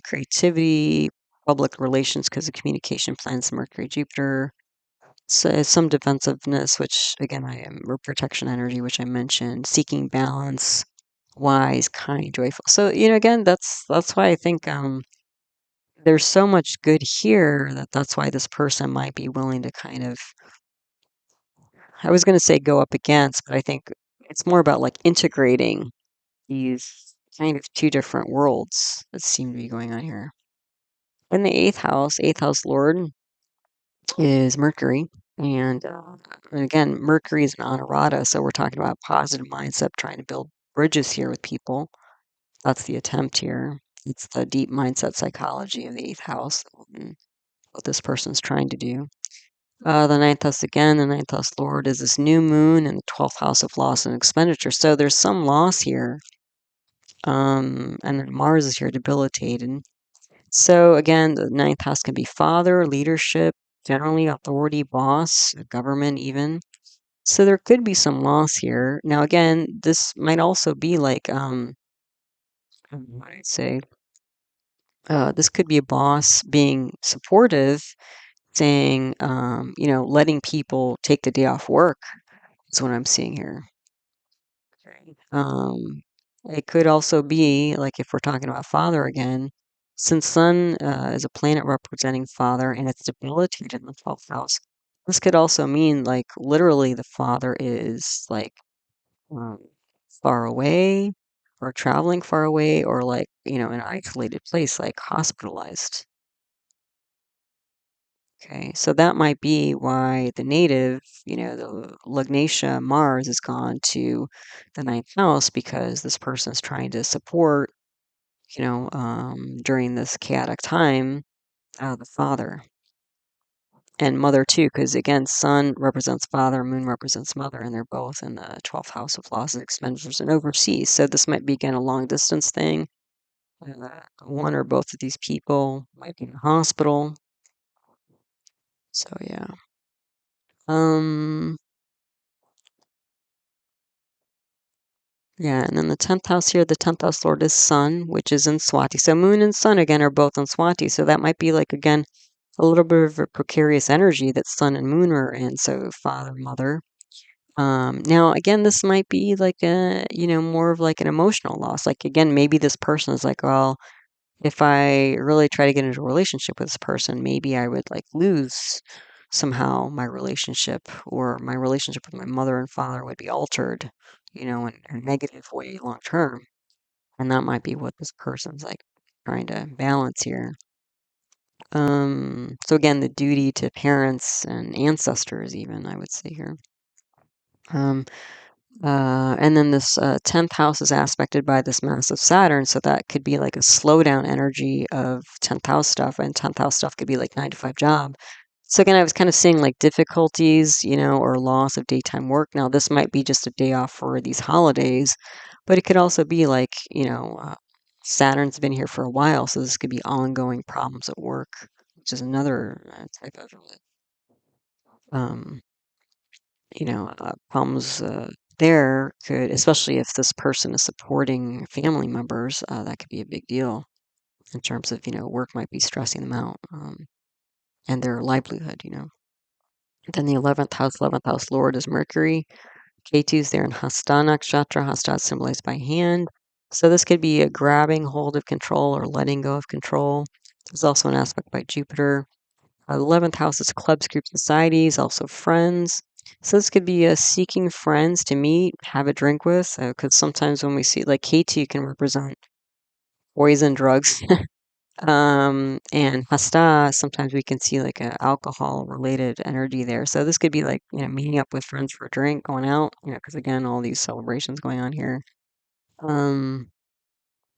Creativity, public relations, because of communication plans, Mercury, Jupiter. So some defensiveness, which again, or protection energy, which I mentioned. Seeking balance, wise, kind, joyful. So again, that's why I think there's so much good here that's why this person might be willing to kind of, I was going to say go up against, but I think it's more about like integrating these kind of two different worlds that seem to be going on here. In the eighth house lord is Mercury. And again, Mercury is an honorata, so we're talking about positive mindset, trying to build bridges here with people. That's the attempt here. It's the deep mindset psychology of the eighth house, and what this person's trying to do. The ninth house again, the ninth house lord is this new moon in the 12th house of loss and expenditure. So there's some loss here. And then Mars is here debilitated. So again, the ninth house can be father, leadership, generally authority, boss, government even. So there could be some loss here. Now again, this might also be like I'd say this could be a boss being supportive, saying letting people take the day off work is what I'm seeing here. Um, it could also be, like, if we're talking about father again, since Sun is a planet representing father and it's debilitated in the 12th house, this could also mean, like, literally the father is, like, um, far away or traveling far away or, like, in an isolated place, like hospitalized. Okay, so that might be why the native, the Lugnatia Mars has gone to the ninth house because this person is trying to support, during this chaotic time, the father and mother too, because again, sun represents father, moon represents mother, and they're both in the 12th house of loss and expenditures and overseas. So this might be again a long distance thing. One or both of these people might be in the hospital. So yeah. Um, Yeah, and then the 10th house here, the 10th house lord is Sun, which is in Swati. So Moon and Sun again are both in Swati. So that might be like again a little bit of a precarious energy that Sun and Moon are in. So father, mother. Now again, this might be like more of like an emotional loss. Like again, maybe this person is like, well, if I really try to get into a relationship with this person, maybe I would like lose somehow my relationship, or my relationship with my mother and father would be altered, in a negative way long term. And that might be what this person's like trying to balance here. So again, the duty to parents and ancestors, even I would say here. Um, and then this 10th house is aspected by this massive Saturn, so that could be like a slowdown energy of 10th house stuff, and 10th house stuff could be like 9 to 5 job. So again, I was kind of seeing like difficulties, or loss of daytime work. Now, this might be just a day off for these holidays, but it could also be like, Saturn's been here for a while, so this could be ongoing problems at work, which is another type of, um, problems there could, especially if this person is supporting family members, that could be a big deal in terms of, work might be stressing them out, and their livelihood. Then the 11th house Lord is Mercury. Ketu's there in Hasta nakshatra. Hasta is symbolized by hand. So this could be a grabbing hold of control or letting go of control. There's also an aspect by Jupiter. 11th house is clubs, group societies, also friends. So this could be seeking friends to meet, have a drink with, because sometimes when we see, like Ketu can represent poison, drugs. And Hasta, sometimes we can see like a alcohol related energy there. So this could be like, meeting up with friends for a drink, going out, because again, all these celebrations going on here.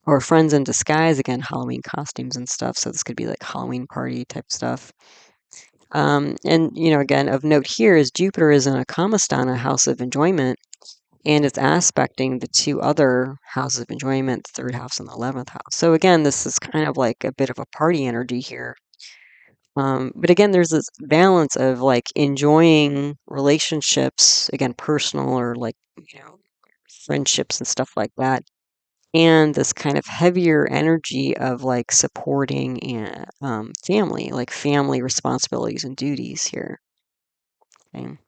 Or friends in disguise, again, Halloween costumes and stuff. So this could be like Halloween party type stuff. And, again, of note here is Jupiter is in a Kamasthana, house of enjoyment, and it's aspecting the two other houses of enjoyment, the 3rd house and the 11th house. So again, this is kind of like a bit of a party energy here. But again, there's this balance of like enjoying relationships, again, personal or like, friendships and stuff like that. And this kind of heavier energy of like supporting and family, like family responsibilities and duties here. Okay.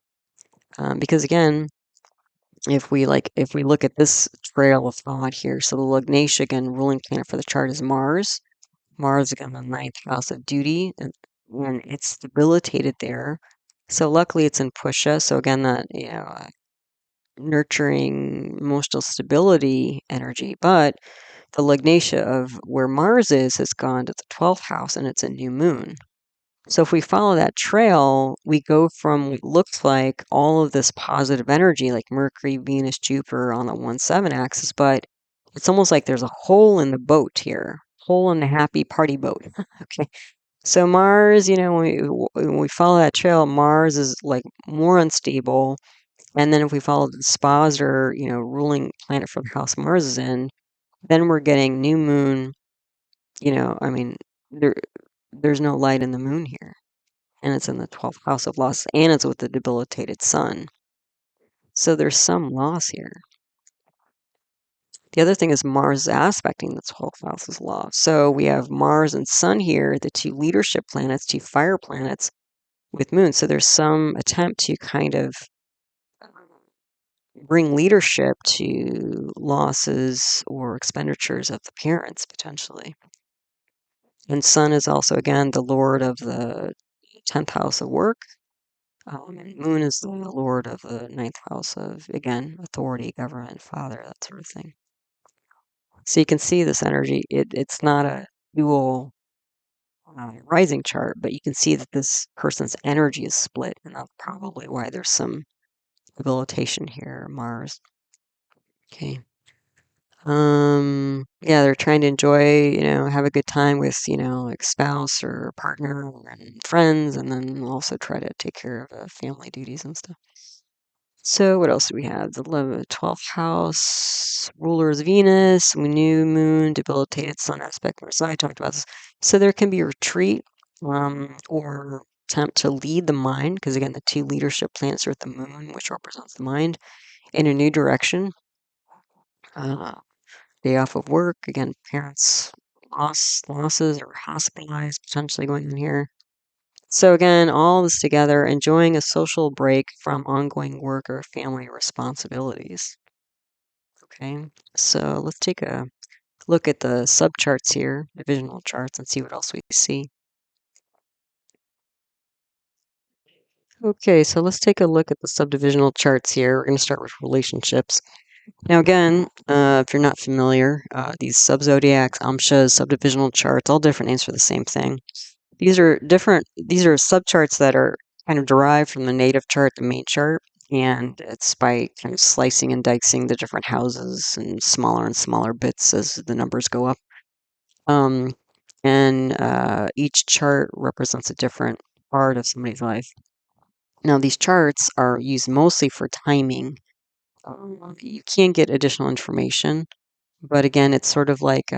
Because again, if we look at this trail of thought here, so the Lugnatia, again, ruling planet for the chart is Mars. Mars, again, the 9th house of duty, and it's debilitated there. So luckily it's in Pusha. So again, that, nurturing emotional stability energy. But the Lugnatia of where Mars is has gone to the 12th house and it's a new moon. So if we follow that trail, we go from what looks like all of this positive energy, like Mercury, Venus, Jupiter on the 1-7 axis, but it's almost like there's a hole in the boat here, hole in the happy party boat. Okay. So Mars, when we follow that trail, Mars is like more unstable. And then if we follow the Spazer, ruling planet from the house Mars is in, then we're getting new moon, I mean, there's no light in the moon here. And it's in the 12th house of loss, and it's with the debilitated sun. So there's some loss here. The other thing is Mars is aspecting the 12th house of loss. So we have Mars and Sun here, the two leadership planets, two fire planets with moon. So there's some attempt to kind of bring leadership to losses or expenditures of the parents, potentially. And Sun is also, again, the lord of the 10th house of work. And Moon is the lord of the 9th house of, again, authority, government, father, that sort of thing. So you can see this energy. It's not a dual rising chart, but you can see that this person's energy is split, and that's probably why there's some debilitation here, Mars. Okay. Yeah, they're trying to enjoy, have a good time with, like spouse or partner and friends, and then also try to take care of family duties and stuff. So what else do we have? The 12th house, ruler is Venus, new moon, debilitated sun aspect. So I talked about this. So there can be a retreat or attempt to lead the mind, because again, the two leadership planets are at the moon, which represents the mind, in a new direction. Day off of work, again, parents losses or hospitalized potentially going in here. So again, all this together, enjoying a social break from ongoing work or family responsibilities. Okay, so let's take a look at the subcharts here, divisional charts, and see what else we see. Okay, so let's take a look at the subdivisional charts here. We're going to start with relationships. Now, again, if you're not familiar, these subzodiacs, amshas, subdivisional charts, all different names for the same thing. These are subcharts that are kind of derived from the native chart, the main chart, and it's by kind of slicing and dicing the different houses and smaller bits as the numbers go up. And each chart represents a different part of somebody's life. Now, these charts are used mostly for timing. You can get additional information, but again, it's sort of like,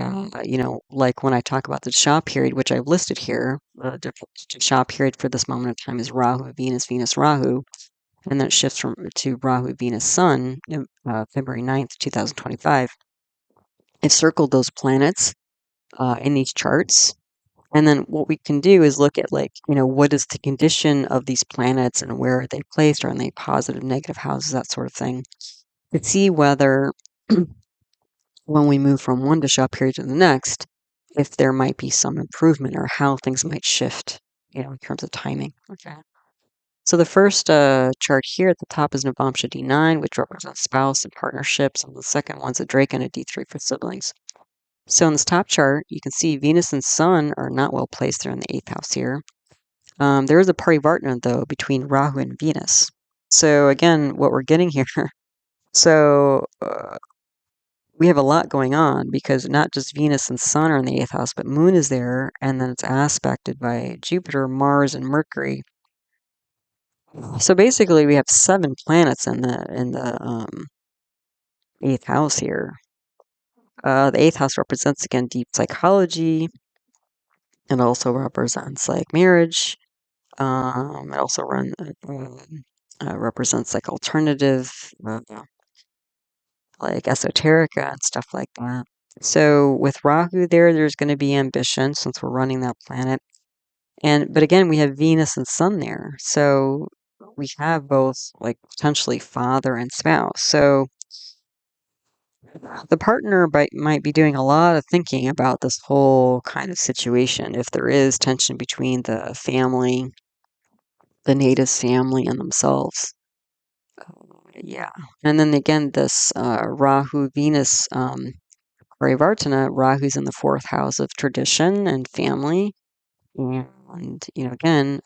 like when I talk about the Shah period, which I've listed here, the Shah period for this moment of time is Rahu, Venus, Venus, Rahu, and then it shifts to Rahu, Venus, Sun, February 9th, 2025. I've circled those planets in these charts, And then what we can do is look at, like, what is the condition of these planets and where are they placed? Are they positive, negative houses, that sort of thing, to see whether when we move from one Dasha period to the next, if there might be some improvement or how things might shift, in terms of timing. Okay. So the first chart here at the top is Navamsha D9, which represents spouse and partnerships, and the second one's a Drake and a D3 for siblings. So in this top chart, you can see Venus and Sun are not well placed. They're in the 8th house here. There is a parivartana, though, between Rahu and Venus. So again, what we're getting here, so we have a lot going on because not just Venus and Sun are in the 8th house, but Moon is there, and then it's aspected by Jupiter, Mars, and Mercury. So basically, we have 7 planets in the 8th house here. The 8th house represents, again, deep psychology. It also represents, like, marriage. It also represents, like, alternative, like esoterica and stuff like that. So with Rahu there's going to be ambition since we're running that planet. But again, we have Venus and Sun there. So we have both, like, potentially father and spouse. So the partner might be doing a lot of thinking about this whole kind of situation if there is tension between the family, the native family, and themselves. Yeah. And then again, this Rahu Venus parivartana, Rahu's in the 4th house of tradition and family. And, again,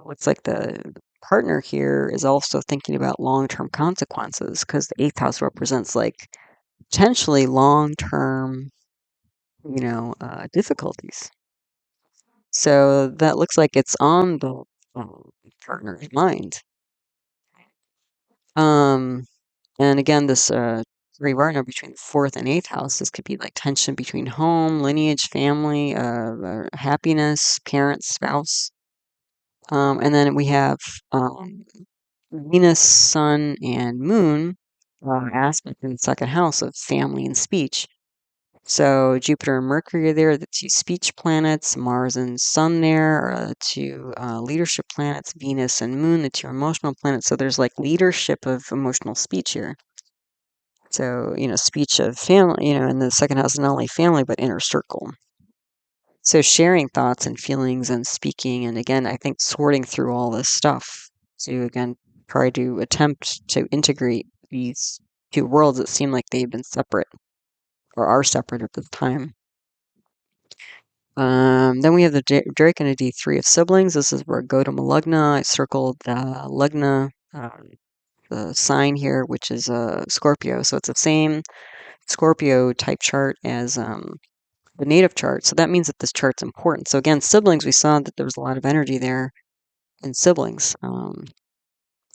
looks like the partner here is also thinking about long-term consequences because the 8th house represents, like, potentially long-term, difficulties. So that looks like it's on the partner's mind. And again, this Parivartana between the 4th and 8th house, this could be like tension between home, lineage, family, happiness, parents, spouse. And then we have Venus, Sun, and Moon aspect in the 2nd house of family and speech. So Jupiter and Mercury are there, the 2 speech planets. Mars and Sun there are the 2 leadership planets. Venus and Moon, the 2 emotional planets. So there's, like, leadership of emotional speech here. So, speech of family, in the 2nd house is not only family, but inner circle. So sharing thoughts and feelings and speaking, and again, I think sorting through all this stuff to, again, try to attempt to integrate these 2 worlds that seem like they've been separate or are separate at this time. Then we have the Drake and a D3 of siblings. This is where Gotama Lugna. I circled Lugna, the sign here, which is Scorpio. So it's the same Scorpio type chart as the native chart. So that means that this chart's important. So again, siblings, we saw that there was a lot of energy there in siblings.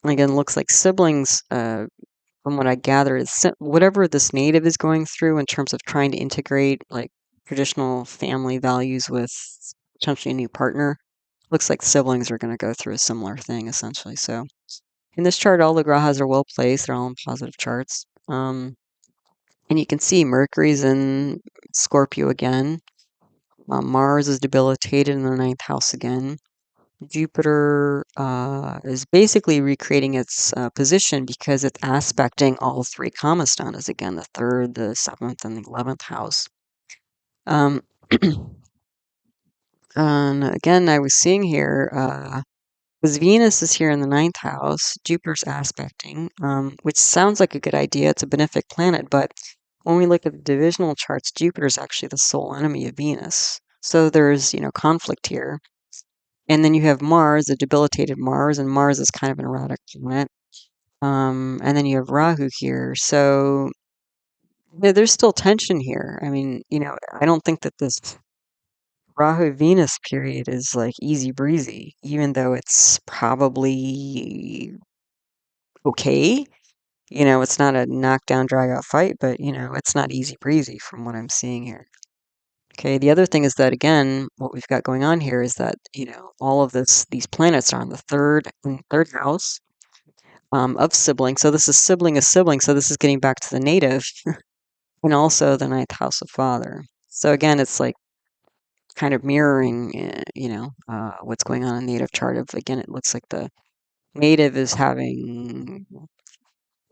Again, looks like siblings, from what I gather, is whatever this native is going through in terms of trying to integrate, like, traditional family values with potentially a new partner. Looks like siblings are going to go through a similar thing, essentially. So in this chart, all the grahas are well placed. They're all in positive charts. And you can see Mercury's in Scorpio again. Mars is debilitated in the 9th house again. Jupiter is basically recreating its position because it's aspecting all 3 kamasthhanas again, the 3rd, the 7th, and the 11th house. And again, I was seeing here, because Venus is here in the 9th house, Jupiter's aspecting, which sounds like a good idea. It's a benefic planet, but when we look at the divisional charts, Jupiter's actually the sole enemy of Venus. So there's, conflict here. And then you have Mars, a debilitated Mars, and Mars is kind of an erratic planet. And then you have Rahu here. So there's still tension here. I mean, I don't think that this Rahu Venus period is, like, easy breezy, even though it's probably okay. It's not a knockdown, drag out fight, but, it's not easy breezy from what I'm seeing here. Okay, the other thing is that, again, what we've got going on here is that, all of these planets are on the third house of sibling. So this is sibling of sibling. So this is getting back to the native and also the 9th house of father. So again, it's like kind of mirroring, what's going on in the native chart. Again, it looks like the native is having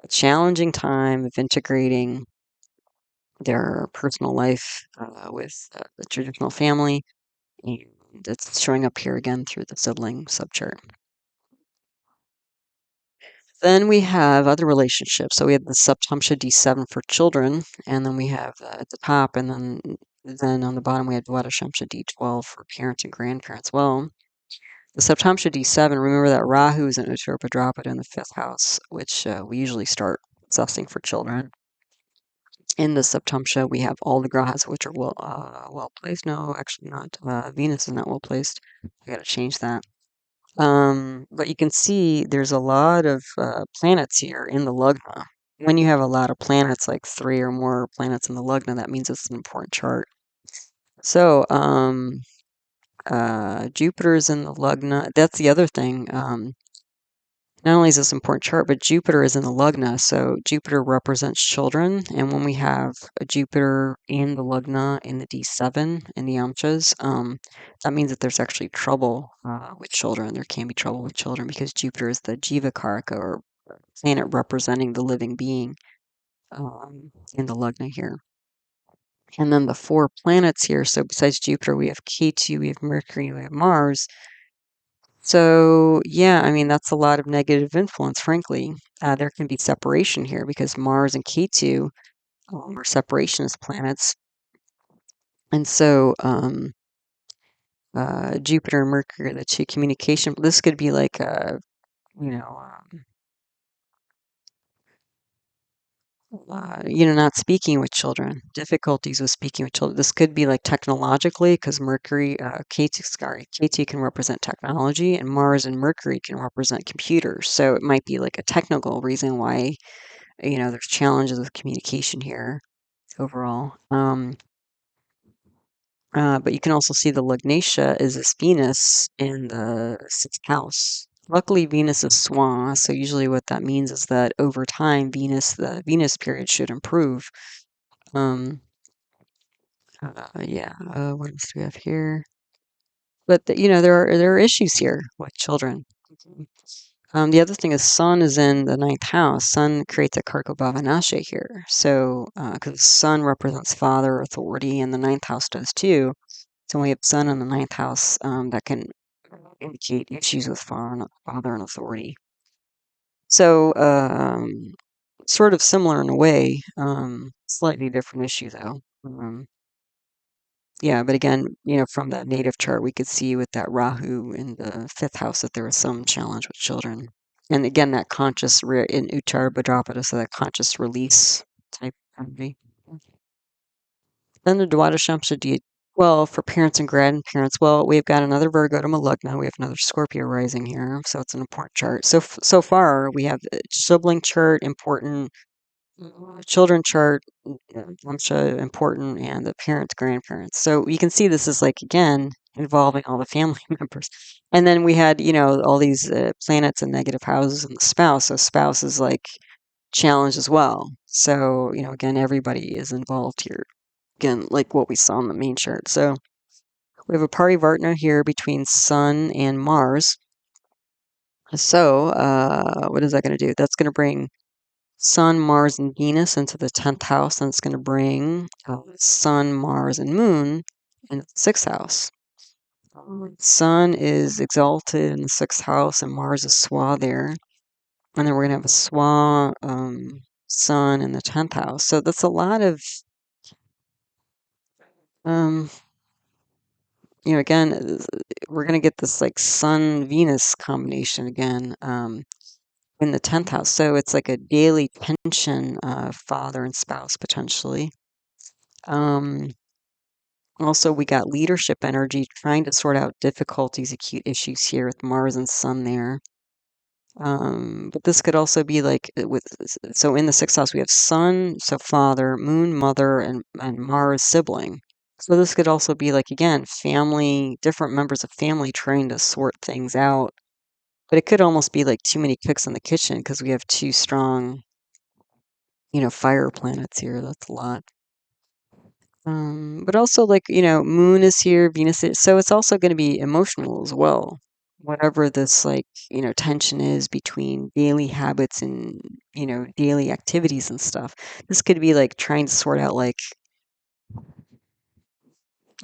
a challenging time of integrating their personal life with the traditional family, and it's showing up here again through the sibling subchart. Then we have other relationships. So we have the subtamsha D7 for children, and then we have at the top, and then on the bottom we have Dwadashamsha D12 for parents and grandparents. Well, the subtamsha D7, remember that Rahu is in Uttara Bhadrapada in the 5th house, which we usually start assessing for children. In the subtamsha, we have all the grahas, which are well placed. No, actually not. Venus is not well placed. I got to change that. But you can see there's a lot of planets here in the lugna. When you have a lot of planets, like 3 or more planets in the lugna, that means it's an important chart. So, Jupiter's in the lugna. That's the other thing. Not only is this an important chart, but Jupiter is in the lugna. So Jupiter represents children. And when we have a Jupiter in the lugna in the D7 in the amchas, that means that there's actually trouble with children. There can be trouble with children because Jupiter is the jiva karaka, or planet representing the living being, in the lugna here. And then the 4 planets here. So besides Jupiter, we have Ketu, we have Mercury, we have Mars. So, yeah, I mean, that's a lot of negative influence, frankly. There can be separation here because Mars and Ketu are separationist planets. And so, Jupiter and Mercury are the 2 communication. This could be like, you know, not speaking with children, difficulties with speaking with children. This could be like technologically, because Mercury, Ketu can represent technology, and Mars and Mercury can represent computers. So it might be like a technical reason why, there's challenges with communication here overall. But you can also see the Lugnatia is this Venus in the 6th house. Luckily, Venus is Swan, so usually what that means is that over time, the Venus period should improve. What else do we have here? But there are issues here with children. The other thing is Sun is in the 9th house. Sun creates a karako bhava nashaya here. So, because Sun represents father authority, and the 9th house does too. So when we have Sun in the 9th house, that can indicate issues with father and authority. So, sort of similar in a way, slightly different issue though. Yeah, but again, from that native chart, we could see with that Rahu in the 5th house that there was some challenge with children. And again, that in Uttara Bhadrapada, so that conscious release type energy. Then the Dwadashamsha well, for parents and grandparents, well, we've got another Virgo to Malugna. We have another Scorpio rising here, so it's an important chart. So far, we have the sibling chart, important, children chart, Amsha important, and the parents, grandparents. So you can see this is like, again, involving all the family members. And then we had, all these planets and negative houses and the spouse. So spouse is like challenged as well. So, again, everybody is involved here. Again, like what we saw in the main chart. So we have a parivartana here between Sun and Mars. So what is that going to do? That's going to bring Sun, Mars, and Venus into the 10th house, and it's going to bring Sun, Mars, and Moon into the 6th house. Sun is exalted in the 6th house, and Mars is Swa there. And then we're going to have a Swa Sun in the 10th house. So that's a lot of, again, we're going to get this like Sun Venus combination again. In the 10th house. So it's like a daily tension of father and spouse potentially. Also, we got leadership energy trying to sort out difficulties, acute issues here with Mars and Sun there. But this could also be like so in the 6th house we have Sun, so father, Moon, mother, and Mars, sibling. So this could also be like, again, family, different members of family trying to sort things out. But it could almost be like too many cooks in the kitchen because we have 2 strong, fire planets here. That's a lot. But also, like, Moon is here, Venus is, so it's also going to be emotional as well. Whatever this, like, tension is between daily habits and, daily activities and stuff. This could be like trying to sort out, like,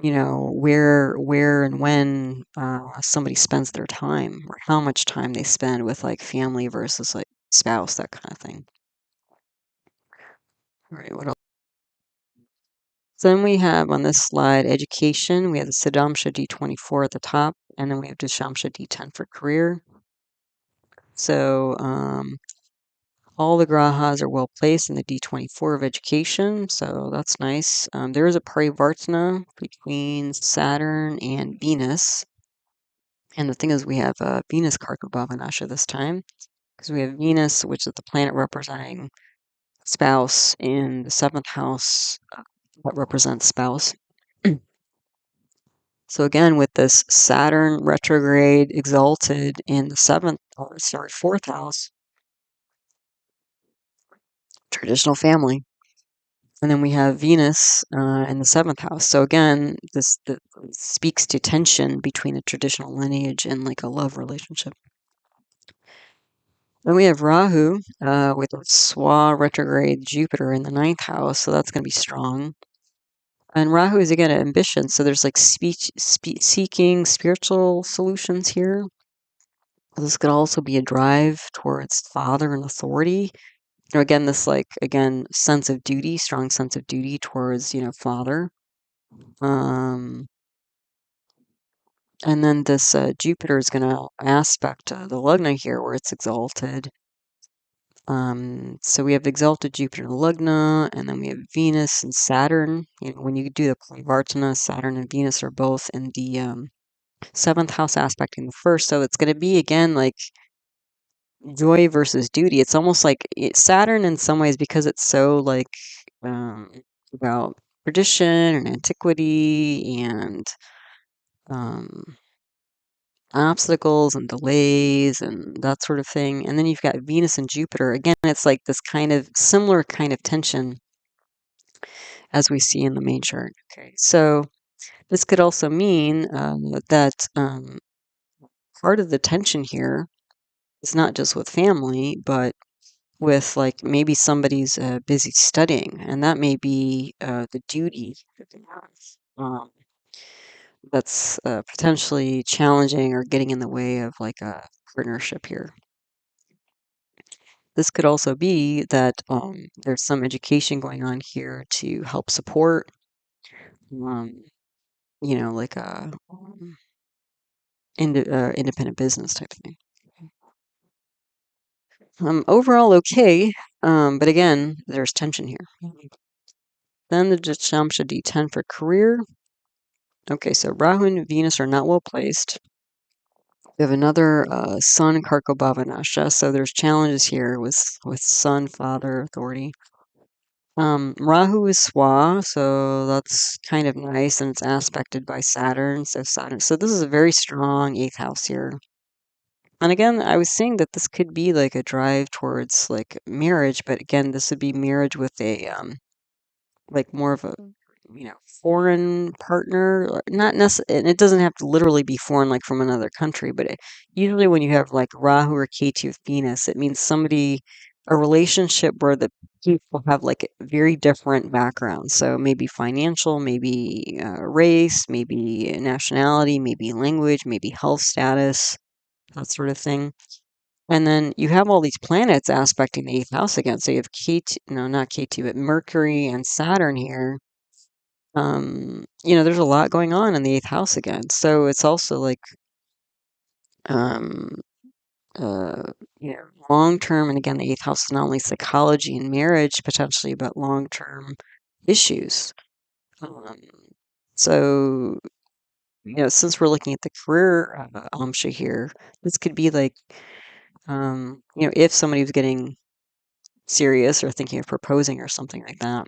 where and when somebody spends their time, or how much time they spend with, like, family versus, like, spouse, that kind of thing. All right, what else? Then we have on this slide education. We have the Siddhamsha D24 at the top, and then we have Dashamsha D10 for career. So all the grahas are well placed in the D24 of education, so that's nice. There is a parivartana between Saturn and Venus. And the thing is, we have Venus karako bhava this time, because we have Venus, which is the planet representing spouse, in the 7th house that represents spouse. So again, with this Saturn retrograde exalted in the 4th house, traditional family. And then we have Venus in the 7th house. So again, this speaks to tension between the traditional lineage and, like, a love relationship. Then we have Rahu with a Swa retrograde Jupiter in the 9th house. So that's going to be strong. And Rahu is, again, ambition. So there's, like, seeking spiritual solutions here. This could also be a drive towards father and authority. Again, this, like, sense of duty, strong sense of duty towards, father. And then this Jupiter is going to aspect the Lugna here, where it's exalted. So we have exalted Jupiter and Lugna, and then we have Venus and Saturn. When you do the parivartana, Saturn and Venus are both in the 7th house aspecting the first. So it's going to be, again, like, joy versus duty. It's almost like Saturn in some ways, because it's so, like, about tradition and antiquity and obstacles and delays and that sort of thing. And then you've got Venus and Jupiter. Again, it's like this kind of similar kind of tension as we see in the main chart. Okay, so this could also mean that part of the tension here is not just with family, but with, like, maybe somebody's busy studying, and that may be the duty that they have. That's potentially challenging or getting in the way of, like, a partnership here. This could also be that there's some education going on here to help support, like a independent business type of thing. Overall, okay, but again, there's tension here. Then the Jyotish D10 for career. Okay, so Rahu and Venus are not well placed. We have another Sun Karko Bhavanasha, so there's challenges here with Sun, father, authority. Rahu is Swa, so that's kind of nice, and it's aspected by Saturn. So this is a very strong 8th house here. And again, I was saying that this could be like a drive towards, like, marriage, but again, this would be marriage with a like more of a foreign partner, not necessarily, and it doesn't have to literally be foreign, like from another country, but usually when you have, like, Rahu or Ketu with Venus, it means a relationship where the people have, like, very different backgrounds. So maybe financial, maybe race, maybe nationality, maybe language, maybe health status, that sort of thing. And then you have all these planets aspecting the 8th house again. So you have Ketu, no, not Ketu, but Mercury and Saturn here. There's a lot going on in the 8th house again. So it's also like, um, uh, long term. And again, the 8th house is not only psychology and marriage potentially, but long term issues. Um, so, since we're looking at the career amsha here, this could be like, if somebody was getting serious or thinking of proposing or something like that,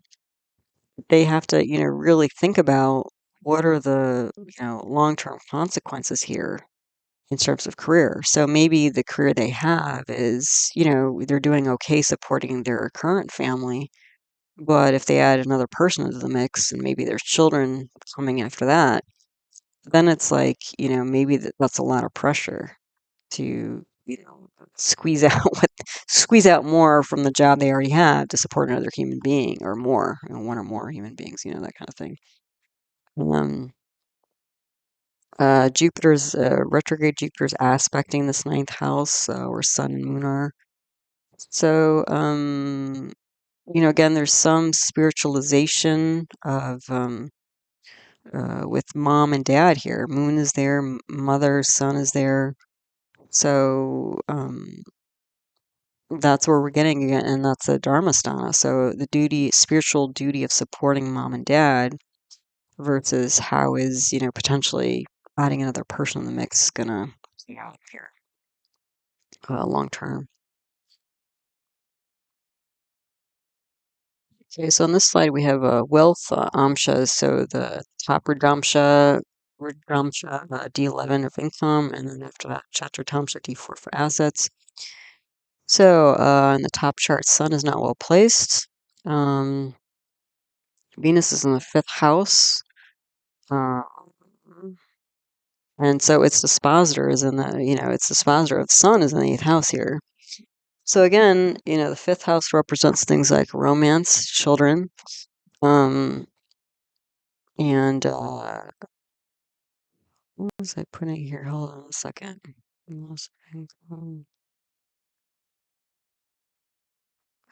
they have to, really think about what are the, long-term consequences here in terms of career. So maybe the career they have is, they're doing okay supporting their current family, But if they add another person into the mix and maybe there's children coming after that, then it's like, maybe that's a lot of pressure to, squeeze out squeeze out more from the job they already have to support another human being or more, one or more human beings, that kind of thing. Um, retrograde Jupiter's aspecting this ninth house, where Sun and Moon are. So, again, there's some spiritualization of, with mom and dad here. Moon is there, mother, son is there. So, that's where we're getting again, and that's a dharmasthana. So the spiritual duty of supporting mom and dad versus how is, potentially adding another person in the mix gonna play out here, long term. Okay, so on this slide we have wealth amshas. So the top Radamsha, D11 of income, and then after that Chatratamsha, D4 for assets. So in the top chart, Sun is not well placed. Venus is in the 5th house. And so its dispositor is in its dispositor of the Sun is in the 8th house here. So again, the 5th house represents things like romance, children, and what was I putting here? Hold on a second.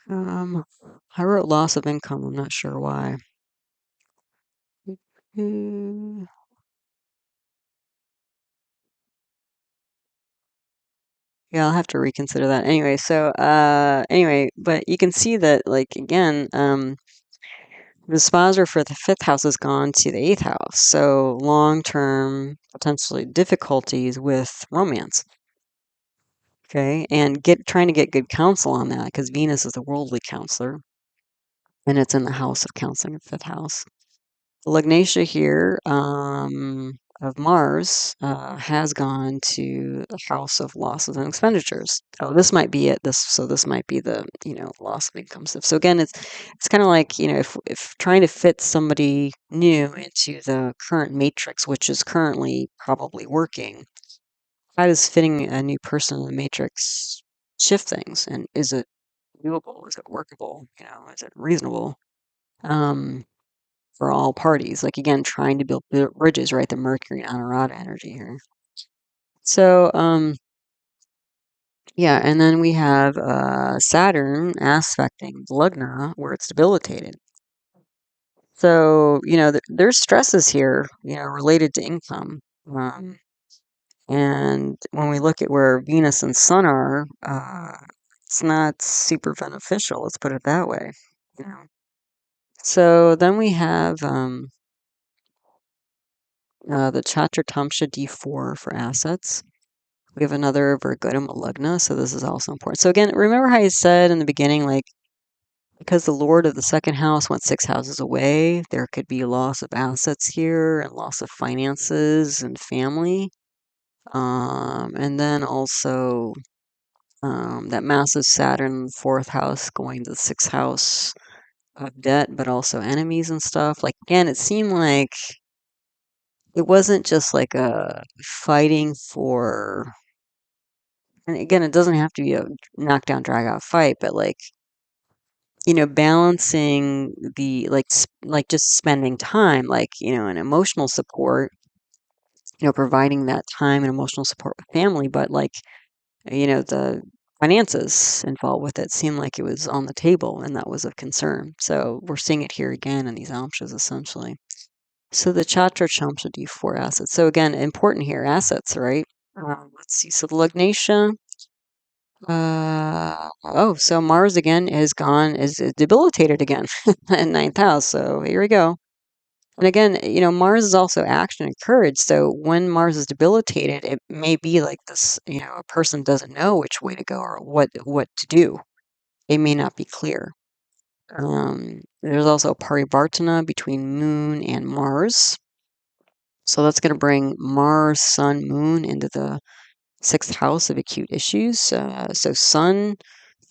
I wrote loss of income. I'm not sure why. Yeah, I'll have to reconsider that. Anyway, so but you can see that, like, again, the dispositor for the 5th house has gone to the 8th house. So long-term potentially difficulties with romance. Okay, and trying to get good counsel on that because Venus is a worldly counselor, and it's in the house of counseling, the 5th house. The Lugnatia here of Mars has gone to the house of losses and expenditures. Oh, this might be it. This might be the loss of income stuff. So again, it's kind of like if trying to fit somebody new into the current matrix, which is currently probably working. How does fitting a new person in the matrix shift things? And is it doable? Is it workable? Is it reasonable? For all parties. Like, again, trying to build bridges, right? The Mercury and Anurata energy here. So, yeah, and then we have Saturn aspecting Lugna, where it's debilitated. So, there's stresses here, related to income. And when we look at where Venus and Sun are, it's not super beneficial, let's put it that way. So then we have the Chatratamsha D4 for assets. We have another Virgotum Lugna, so this is also important. So again, remember how I said in the beginning, like, because the Lord of the 2nd house went 6 houses away, there could be loss of assets here and loss of finances and family. And then also that massive Saturn 4th house going to the 6th house of debt, but also enemies and stuff. Like, again, it seemed like it wasn't just like a fighting for, and again, it doesn't have to be a knockdown, drag out fight, but like, balancing the like just spending time, like, and emotional support, providing that time and emotional support with family, but like, the finances involved with it seemed like it was on the table and that was of concern. So we're seeing it here again in these amshas essentially. So the Chatra Chamsha D4 assets. So again, important here, assets, right? Let's see. So the Lugnatia. So Mars again is debilitated again in 9th house. So here we go. And again, Mars is also action and courage. So when Mars is debilitated, it may be like this, a person doesn't know which way to go or what to do. It may not be clear. There's also parivartana between Moon and Mars. So that's going to bring Mars, Sun, Moon into the 6th house of acute issues. So Sun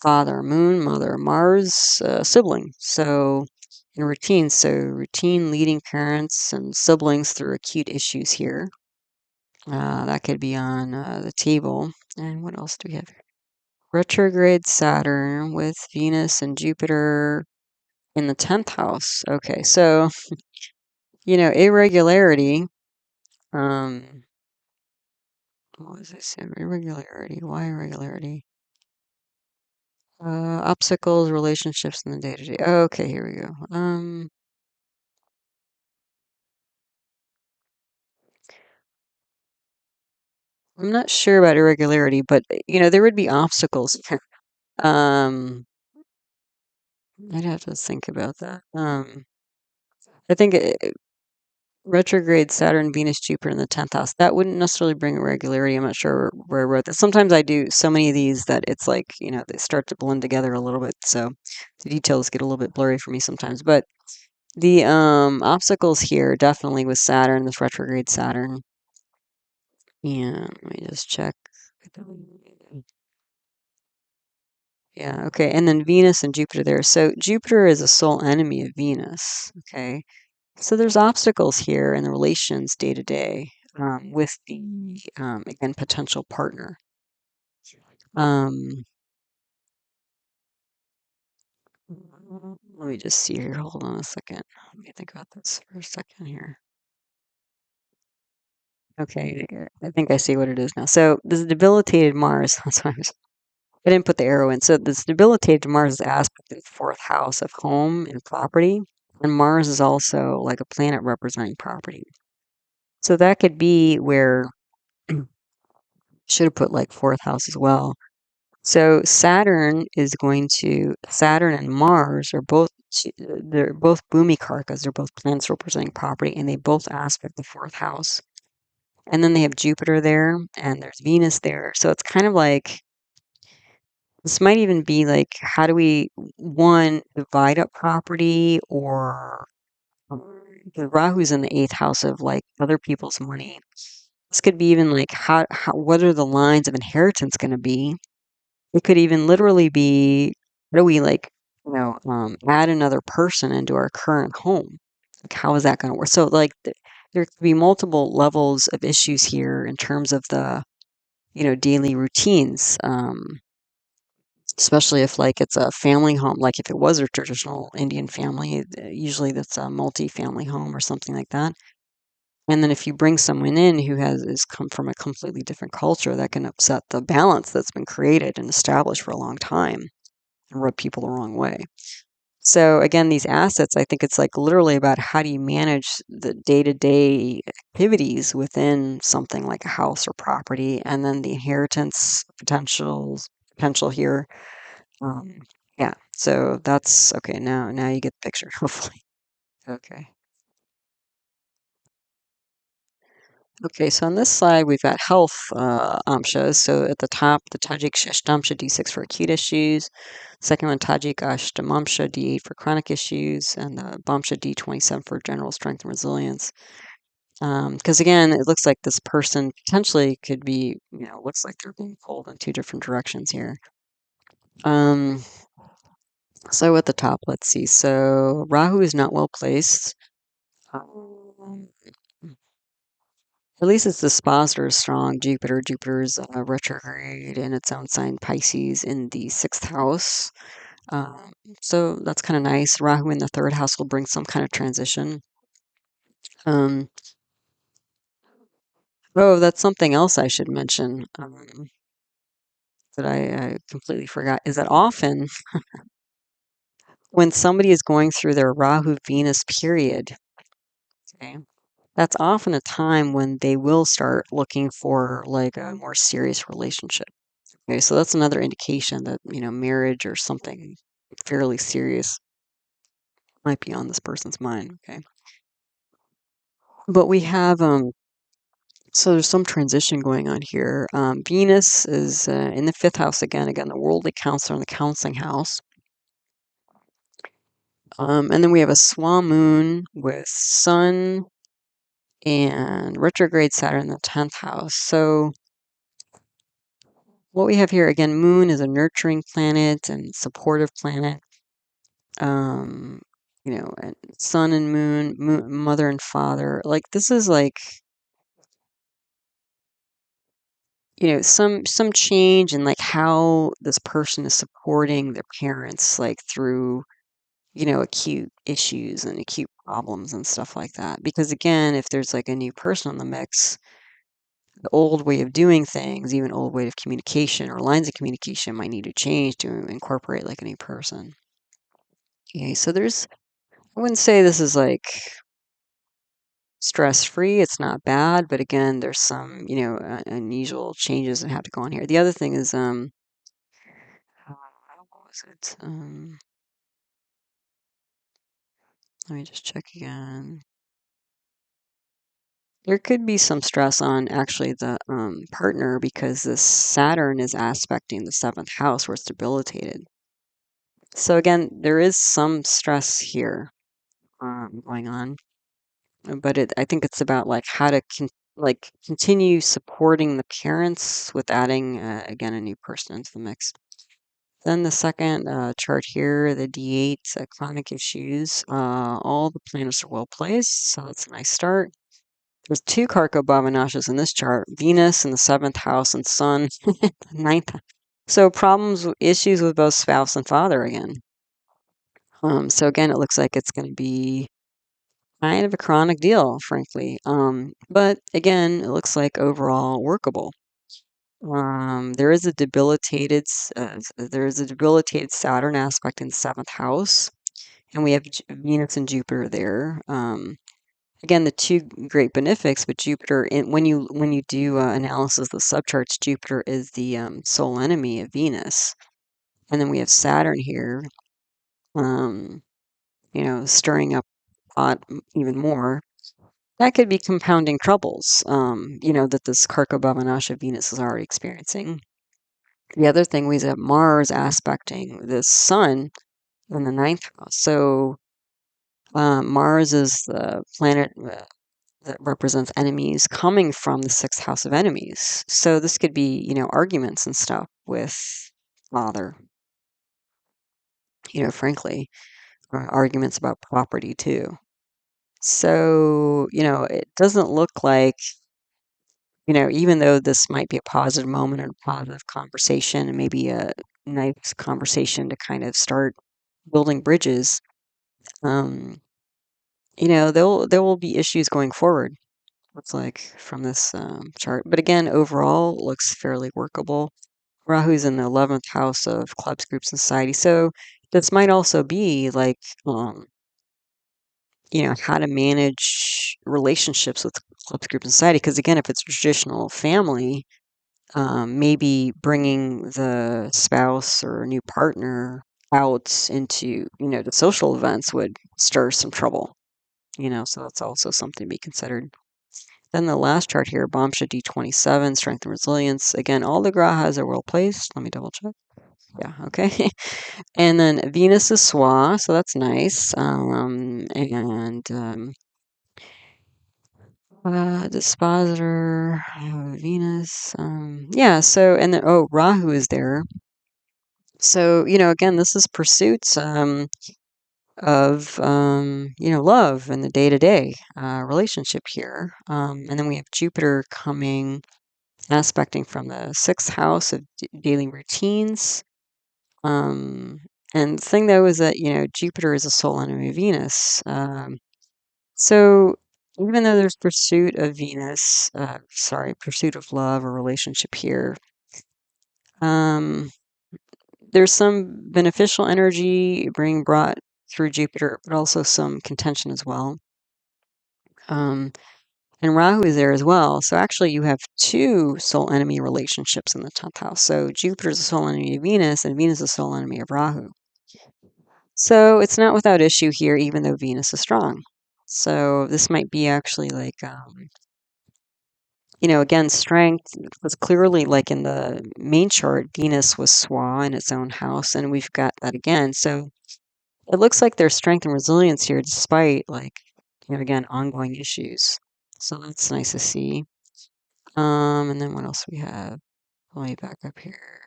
father, moon, mother, Mars, sibling. So in routine, routine leading parents and siblings through acute issues here. That could be on the table. And what else do we have? Retrograde Saturn with Venus and Jupiter in the 10th house. Okay, so, irregularity. What was I saying? Irregularity. Why irregularity? Obstacles, relationships in the day-to-day. Okay, here we go. I'm not sure about irregularity, but there would be obstacles here. I'd have to think about that. I think retrograde Saturn, Venus, Jupiter in the 10th house. That wouldn't necessarily bring irregularity. I'm not sure where I wrote that. Sometimes I do so many of these that it's like, they start to blend together a little bit. So the details get a little bit blurry for me sometimes. But the obstacles here definitely with Saturn, this retrograde Saturn. And let me just check. Yeah, okay. And then Venus and Jupiter there. So Jupiter is a sole enemy of Venus. Okay. So there's obstacles here in the relations day to day with the, again, potential partner. Um, Let me just see here. Hold on a second. Let me think about this for a second here. Okay, I think I see what it is now. So this debilitated Mars, that's why I didn't put the arrow in. So this debilitated Mars is aspect of the fourth house of home and property. And Mars is also like a planet representing property. So that could be where should have put like fourth house as well. So Saturn and Mars are both they're both bhumi karakas. They're both planets representing property, and they both aspect the fourth house. And then they have Jupiter there, and there's Venus there. So it's kind of like this might even be like, how do we one divide up property, or the Rahu's in the eighth house of like other people's money. This could be even like how what are the lines of inheritance going to be? It could even literally be, how do we like, add another person into our current home? Like, how is that going to work? So, like, there could be multiple levels of issues here in terms of the, daily routines. Especially if like it's a family home, like if it was a traditional Indian family, usually that's a multi-family home or something like that. And then if you bring someone in who is come from a completely different culture, that can upset the balance that's been created and established for a long time and rub people the wrong way. So again, these assets, I think it's like literally about how do you manage the day-to-day activities within something like a house or property, and then the inheritance potential here. Um, yeah, so that's okay. Now you get the picture, hopefully. Okay. Okay, so on this slide, we've got health amshas. So at the top, the Tajik Shashtamsha D6 for acute issues. Second one, Tajik Ashtamamsha D8 for chronic issues. And the Bamsha D27 for general strength and resilience. Because again, it looks like this person potentially could be, looks like they're being pulled in two different directions here. So at the top, let's see. So Rahu is not well placed. Um, At least its dispositor is strong. Jupiter's retrograde in its own sign, Pisces, in the sixth house. So that's kind of nice. Rahu in the third house will bring some kind of transition. Um, that's something else I should mention that I completely forgot, is that often when somebody is going through their Rahu Venus period, okay, that's often a time when they will start looking for like a more serious relationship. Okay, so that's another indication that, marriage or something fairly serious might be on this person's mind. Okay. But we have, so there's some transition going on here. Venus is in the fifth house again, the worldly counselor in the counseling house. And then we have a swan moon with sun and retrograde Saturn in the 10th house. So what we have here, again, Moon is a nurturing planet and supportive planet. And Sun and Moon, mother and father. Like, this is like, some change in like how this person is supporting their parents, like through, acute issues and acute problems and stuff like that. Because again, if there's like a new person in the mix, the old way of doing things, even old way of communication or lines of communication might need to change to incorporate like a new person. Okay, so I wouldn't say this is like stress free. It's not bad, but again, there's some, unusual changes that have to go on here. The other thing is, what was it? Let me just check again. There could be some stress on actually the partner because this Saturn is aspecting the seventh house where it's debilitated. So again, there is some stress here going on, but I think it's about like how to continue supporting the parents with adding again a new person into the mix. Then the second chart here, the D8, chronic issues. All the planets are well placed, so that's a nice start. There's two karako bhavanashas in this chart: Venus in the seventh house and Sun in the ninth. So issues with both spouse and father again. So again, it looks like it's going to be kind of a chronic deal, frankly. But again, it looks like overall workable. There is a debilitated Saturn aspect in the seventh house, and we have Venus and Jupiter there. Again, the two great benefics, but Jupiter, when you do analysis of the subcharts, Jupiter is the sole enemy of Venus, and then we have Saturn here, stirring up pot even more. That could be compounding troubles, that this Karka Venus is already experiencing. The other thing, we have Mars aspecting the Sun in the ninth house. So Mars is the planet that represents enemies coming from the sixth house of enemies. So this could be, arguments and stuff with father, frankly, or arguments about property too. So, it doesn't look like, even though this might be a positive moment or a positive conversation and maybe a nice conversation to kind of start building bridges, um, there will be issues going forward. Looks like from this chart, but again, overall looks fairly workable. Rahu's in the 11th house of clubs, groups, and society, so this might also be like, how to manage relationships with clubs, groups, and society. Because again, if it's traditional family, maybe bringing the spouse or new partner out into, the social events would stir some trouble, so that's also something to be considered. Then the last chart here, Bamsha D27, strength and resilience. Again, all the grahas are well placed. Let me double check. Yeah, okay. And then Venus is Swa, so that's nice. Dispositor, Venus. Yeah, so, and then, Rahu is there. So, again, this is pursuits of, love and the day to day relationship here. And then we have Jupiter coming, aspecting from the sixth house of daily routines. And the thing though is that, Jupiter is a sole enemy of Venus. So even though there's pursuit of pursuit of love or relationship here, um, there's some beneficial energy being brought through Jupiter, but also some contention as well. And Rahu is there as well. So actually you have two soul enemy relationships in the 10th house. So Jupiter is a soul enemy of Venus, and Venus is a soul enemy of Rahu. So it's not without issue here, even though Venus is strong. So this might be actually like, again, strength was clearly like in the main chart, Venus was Swa in its own house, and we've got that again. So it looks like there's strength and resilience here despite like, again, ongoing issues. So that's nice to see. And then what else we have? let me back up here.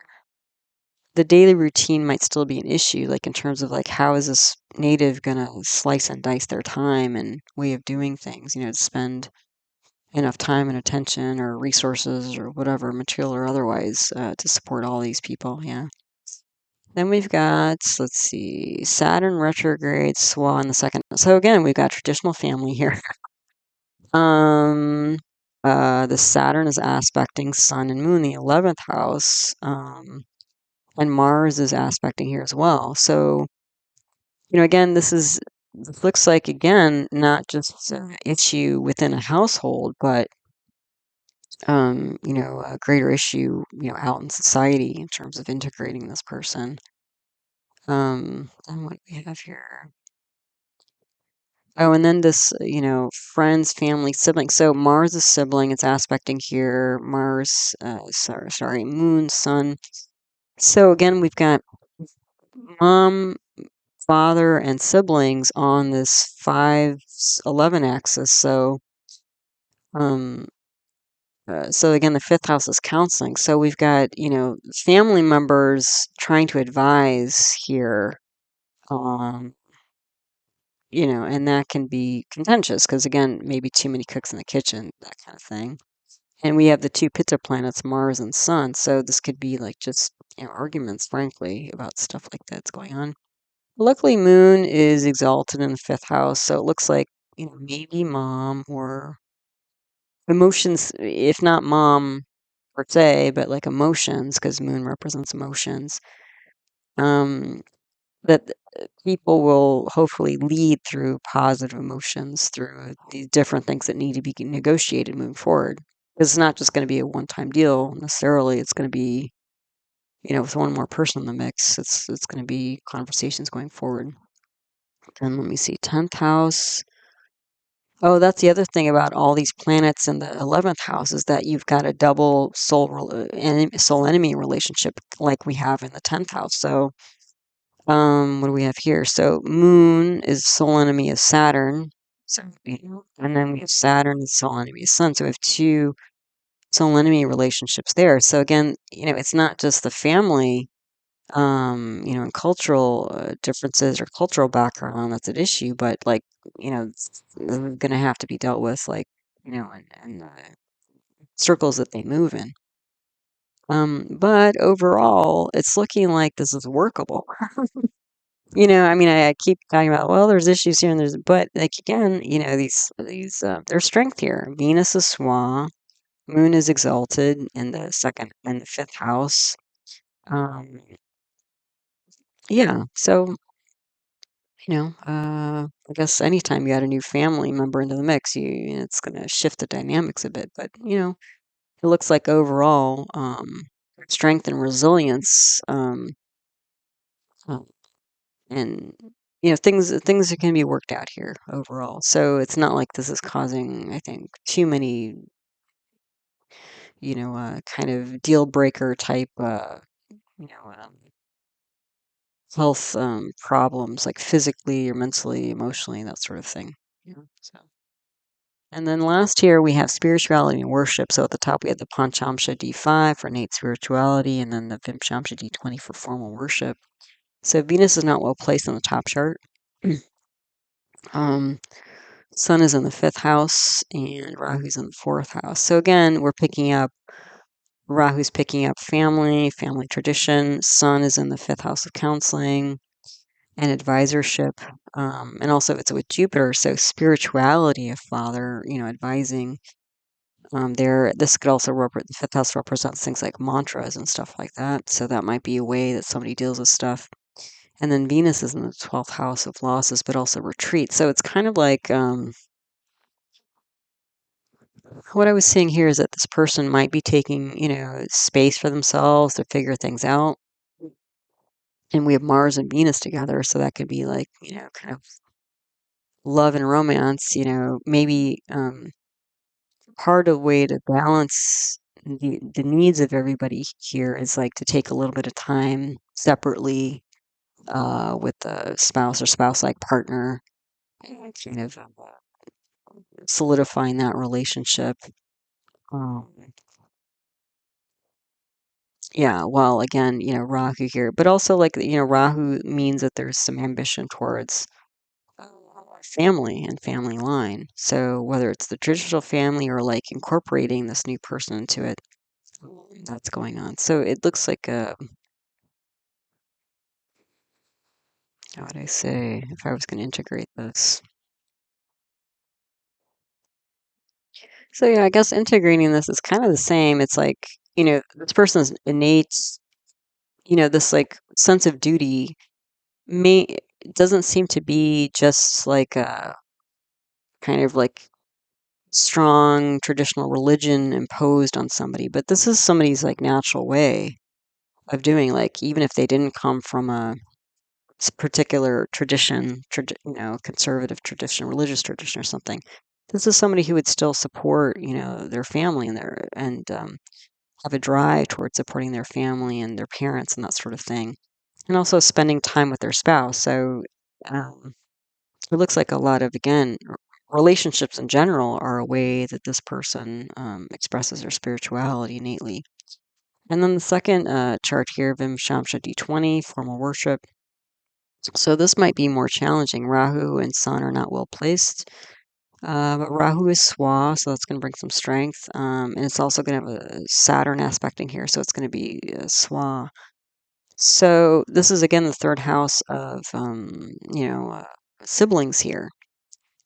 The daily routine might still be an issue, like in terms of like how is this native gonna slice and dice their time and way of doing things, to spend enough time and attention or resources or whatever, material or otherwise, to support all these people. Yeah. Then we've got, let's see, Saturn retrograde, Swa in the second. So again, we've got traditional family here. The Saturn is aspecting Sun and Moon, the 11th house, and Mars is aspecting here as well. So, again, this looks like, again, not just an issue within a household, but a greater issue, out in society in terms of integrating this person. And what we have here. Oh, and then this, friends, family, siblings. So Mars is sibling. It's aspecting here. Mars, sorry, Moon, Sun. So again, we've got mom, father, and siblings on this 5-11 axis. Um, so again, the fifth house is counseling. So we've got, family members trying to advise here. And that can be contentious because, again, maybe too many cooks in the kitchen, that kind of thing. And we have the two Pitta planets, Mars and Sun. So this could be like just, arguments, frankly, about stuff like that's going on. Luckily, Moon is exalted in the fifth house. So it looks like, maybe mom or emotions, if not mom per se, but like emotions, because Moon represents emotions. That people will hopefully lead through positive emotions, through these different things that need to be negotiated moving forward. It's not just going to be a one-time deal necessarily. It's going to be, with one more person in the mix, it's going to be conversations going forward. And let me see, 10th house. Oh, that's the other thing about all these planets in the 11th house is that you've got a double soul enemy relationship like we have in the 10th house. So what do we have here? So Moon is soul enemy of Saturn. So, and then we have Saturn is soul enemy of Sun. So we have two soul enemy relationships there. So again, it's not just the family, and cultural differences or cultural background that's at issue, but like, it's going to have to be dealt with, like, in the circles that they move in. But overall, it's looking like this is workable. I mean, I keep talking about, well, there's issues here and but like, again, there's strength here. Venus is Swa, Moon is exalted in the second and the fifth house. Um, yeah, so, I guess anytime you add a new family member into the mix, it's going to shift the dynamics a bit. But, it looks like overall, strength and resilience, uh, and things are going to be worked out here overall. So it's not like this is causing, I think, too many kind of deal breaker type you know health problems, like physically or mentally, emotionally, that sort of thing. So, and then last here we have spirituality and worship. So at the top we have the Panchamsha D5 for innate spirituality, and then the Vimshamsha D20 for formal worship. So Venus is not well placed on the top chart. um, Sun is in the fifth house, and Rahu's in the fourth house. So again, Rahu's picking up family tradition. Sun is in the fifth house of counseling and advisorship. And also it's with Jupiter, so spirituality of father, advising. This could also the fifth house represents things like mantras and stuff like that. So that might be a way that somebody deals with stuff. And then Venus is in the 12th house of losses, but also retreat. So it's kind of like, what I was seeing here is that this person might be taking, space for themselves to figure things out. And we have Mars and Venus together, so that could be like, kind of love and romance, maybe part of the way to balance the needs of everybody here is like to take a little bit of time separately with the spouse or spouse-like partner, kind of solidifying that relationship. Um, Yeah, well, again, Rahu here, but also like, Rahu means that there's some ambition towards uh, family and family line. So whether it's the traditional family or like incorporating this new person into it, that's going on. So it looks like how would I say if I was going to integrate this? So yeah, I guess integrating this is kind of the same. It's like, this person's innate, this like sense of duty may doesn't seem to be just like a kind of like strong traditional religion imposed on somebody, but this is somebody's like natural way of doing, like even if they didn't come from a particular tradition, conservative tradition, religious tradition or something. This is somebody who would still support, their family and have a drive towards supporting their family and their parents and that sort of thing, and also spending time with their spouse. So um, it looks like a lot of, again, relationships in general are a way that this person expresses their spirituality innately. And then the second chart here, Vim Shamsha D20, formal worship. So this might be more challenging. Rahu and Sun are not well placed. But Rahu is Swa, so that's going to bring some strength. And it's also going to have a Saturn aspecting here, so it's going to be Swa. So this is again the third house of siblings here.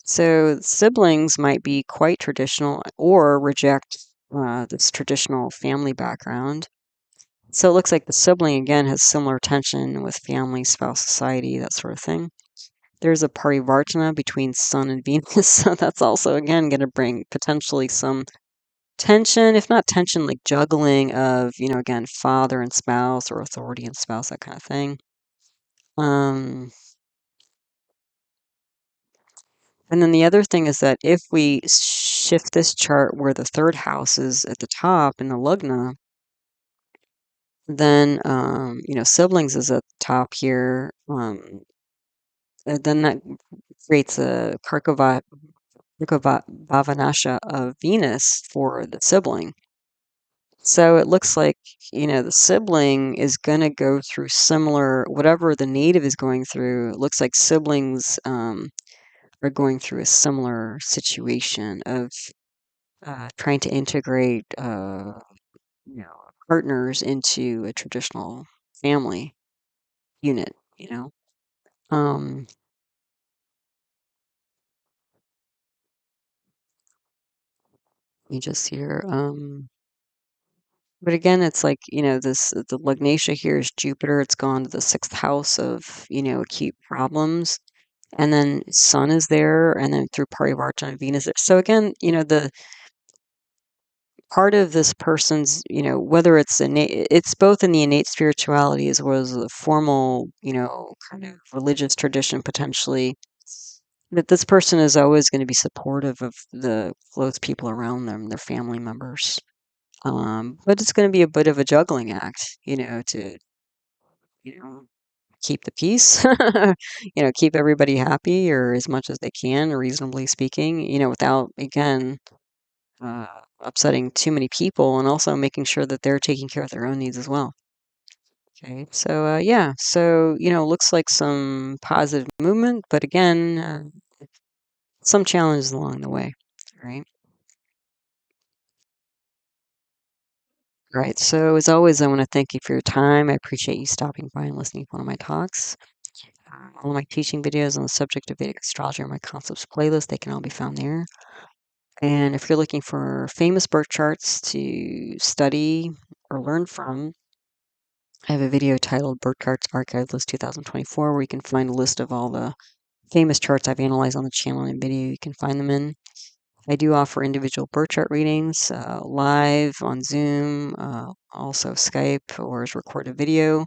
So siblings might be quite traditional or reject this traditional family background. So it looks like the sibling again has similar tension with family, spouse, society, that sort of thing. There's a parivartana between Sun and Venus, so that's also again going to bring potentially some tension, if not tension, like juggling of, again, father and spouse or authority and spouse, that kind of thing. Um, and then the other thing is that if we shift this chart where the third house is at the top in the lugna, then siblings is at the top here. Then that creates a Bhavanasha of Venus for the sibling. So it looks like, the sibling is going to go through similar, whatever the native is going through. It looks like siblings are going through a similar situation of trying to integrate, partners into a traditional family unit. Um, let me just here. But again, it's like, the Lugnatia here is Jupiter. It's gone to the sixth house of, acute problems. And then Sun is there, and then through Parivartana, Venus. So again, the part of this person's, whether it's innate, it's both in the innate spirituality as well as the formal, kind of religious tradition potentially. That this person is always going to be supportive of the close people around them, their family members. But it's going to be a bit of a juggling act, to, you know, keep the peace, keep everybody happy or as much as they can, reasonably speaking, without, again, uh, upsetting too many people and also making sure that they're taking care of their own needs as well. Okay, so yeah, so, looks like some positive movement, but again, some challenges along the way. All right. All right. So as always, I want to thank you for your time. I appreciate you stopping by and listening to one of my talks. All of my teaching videos on the subject of Vedic astrology are my concepts playlist. They can all be found there. And if you're looking for famous birth charts to study or learn from, I have a video titled Birth Charts Archive List 2024 where you can find a list of all the famous charts I've analyzed on the channel and video you can find them in. I do offer individual birth chart readings live on Zoom, also Skype, or as recorded video.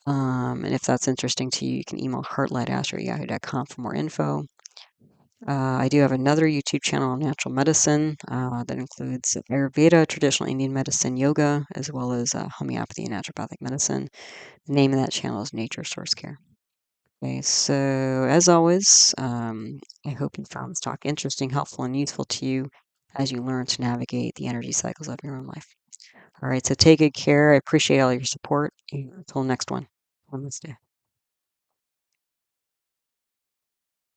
And if that's interesting to you, you can email heartlightaster@yahoo.com for more info. I do have another YouTube channel on natural medicine that includes Ayurveda, traditional Indian medicine, yoga, as well as homeopathy and naturopathic medicine. The name of that channel is Nature Source Care. Okay, so as always, I hope you found this talk interesting, helpful, and useful to you. as you learn to navigate the energy cycles of your own life. All right, so take good care. I appreciate all your support. Until next one. Namaste.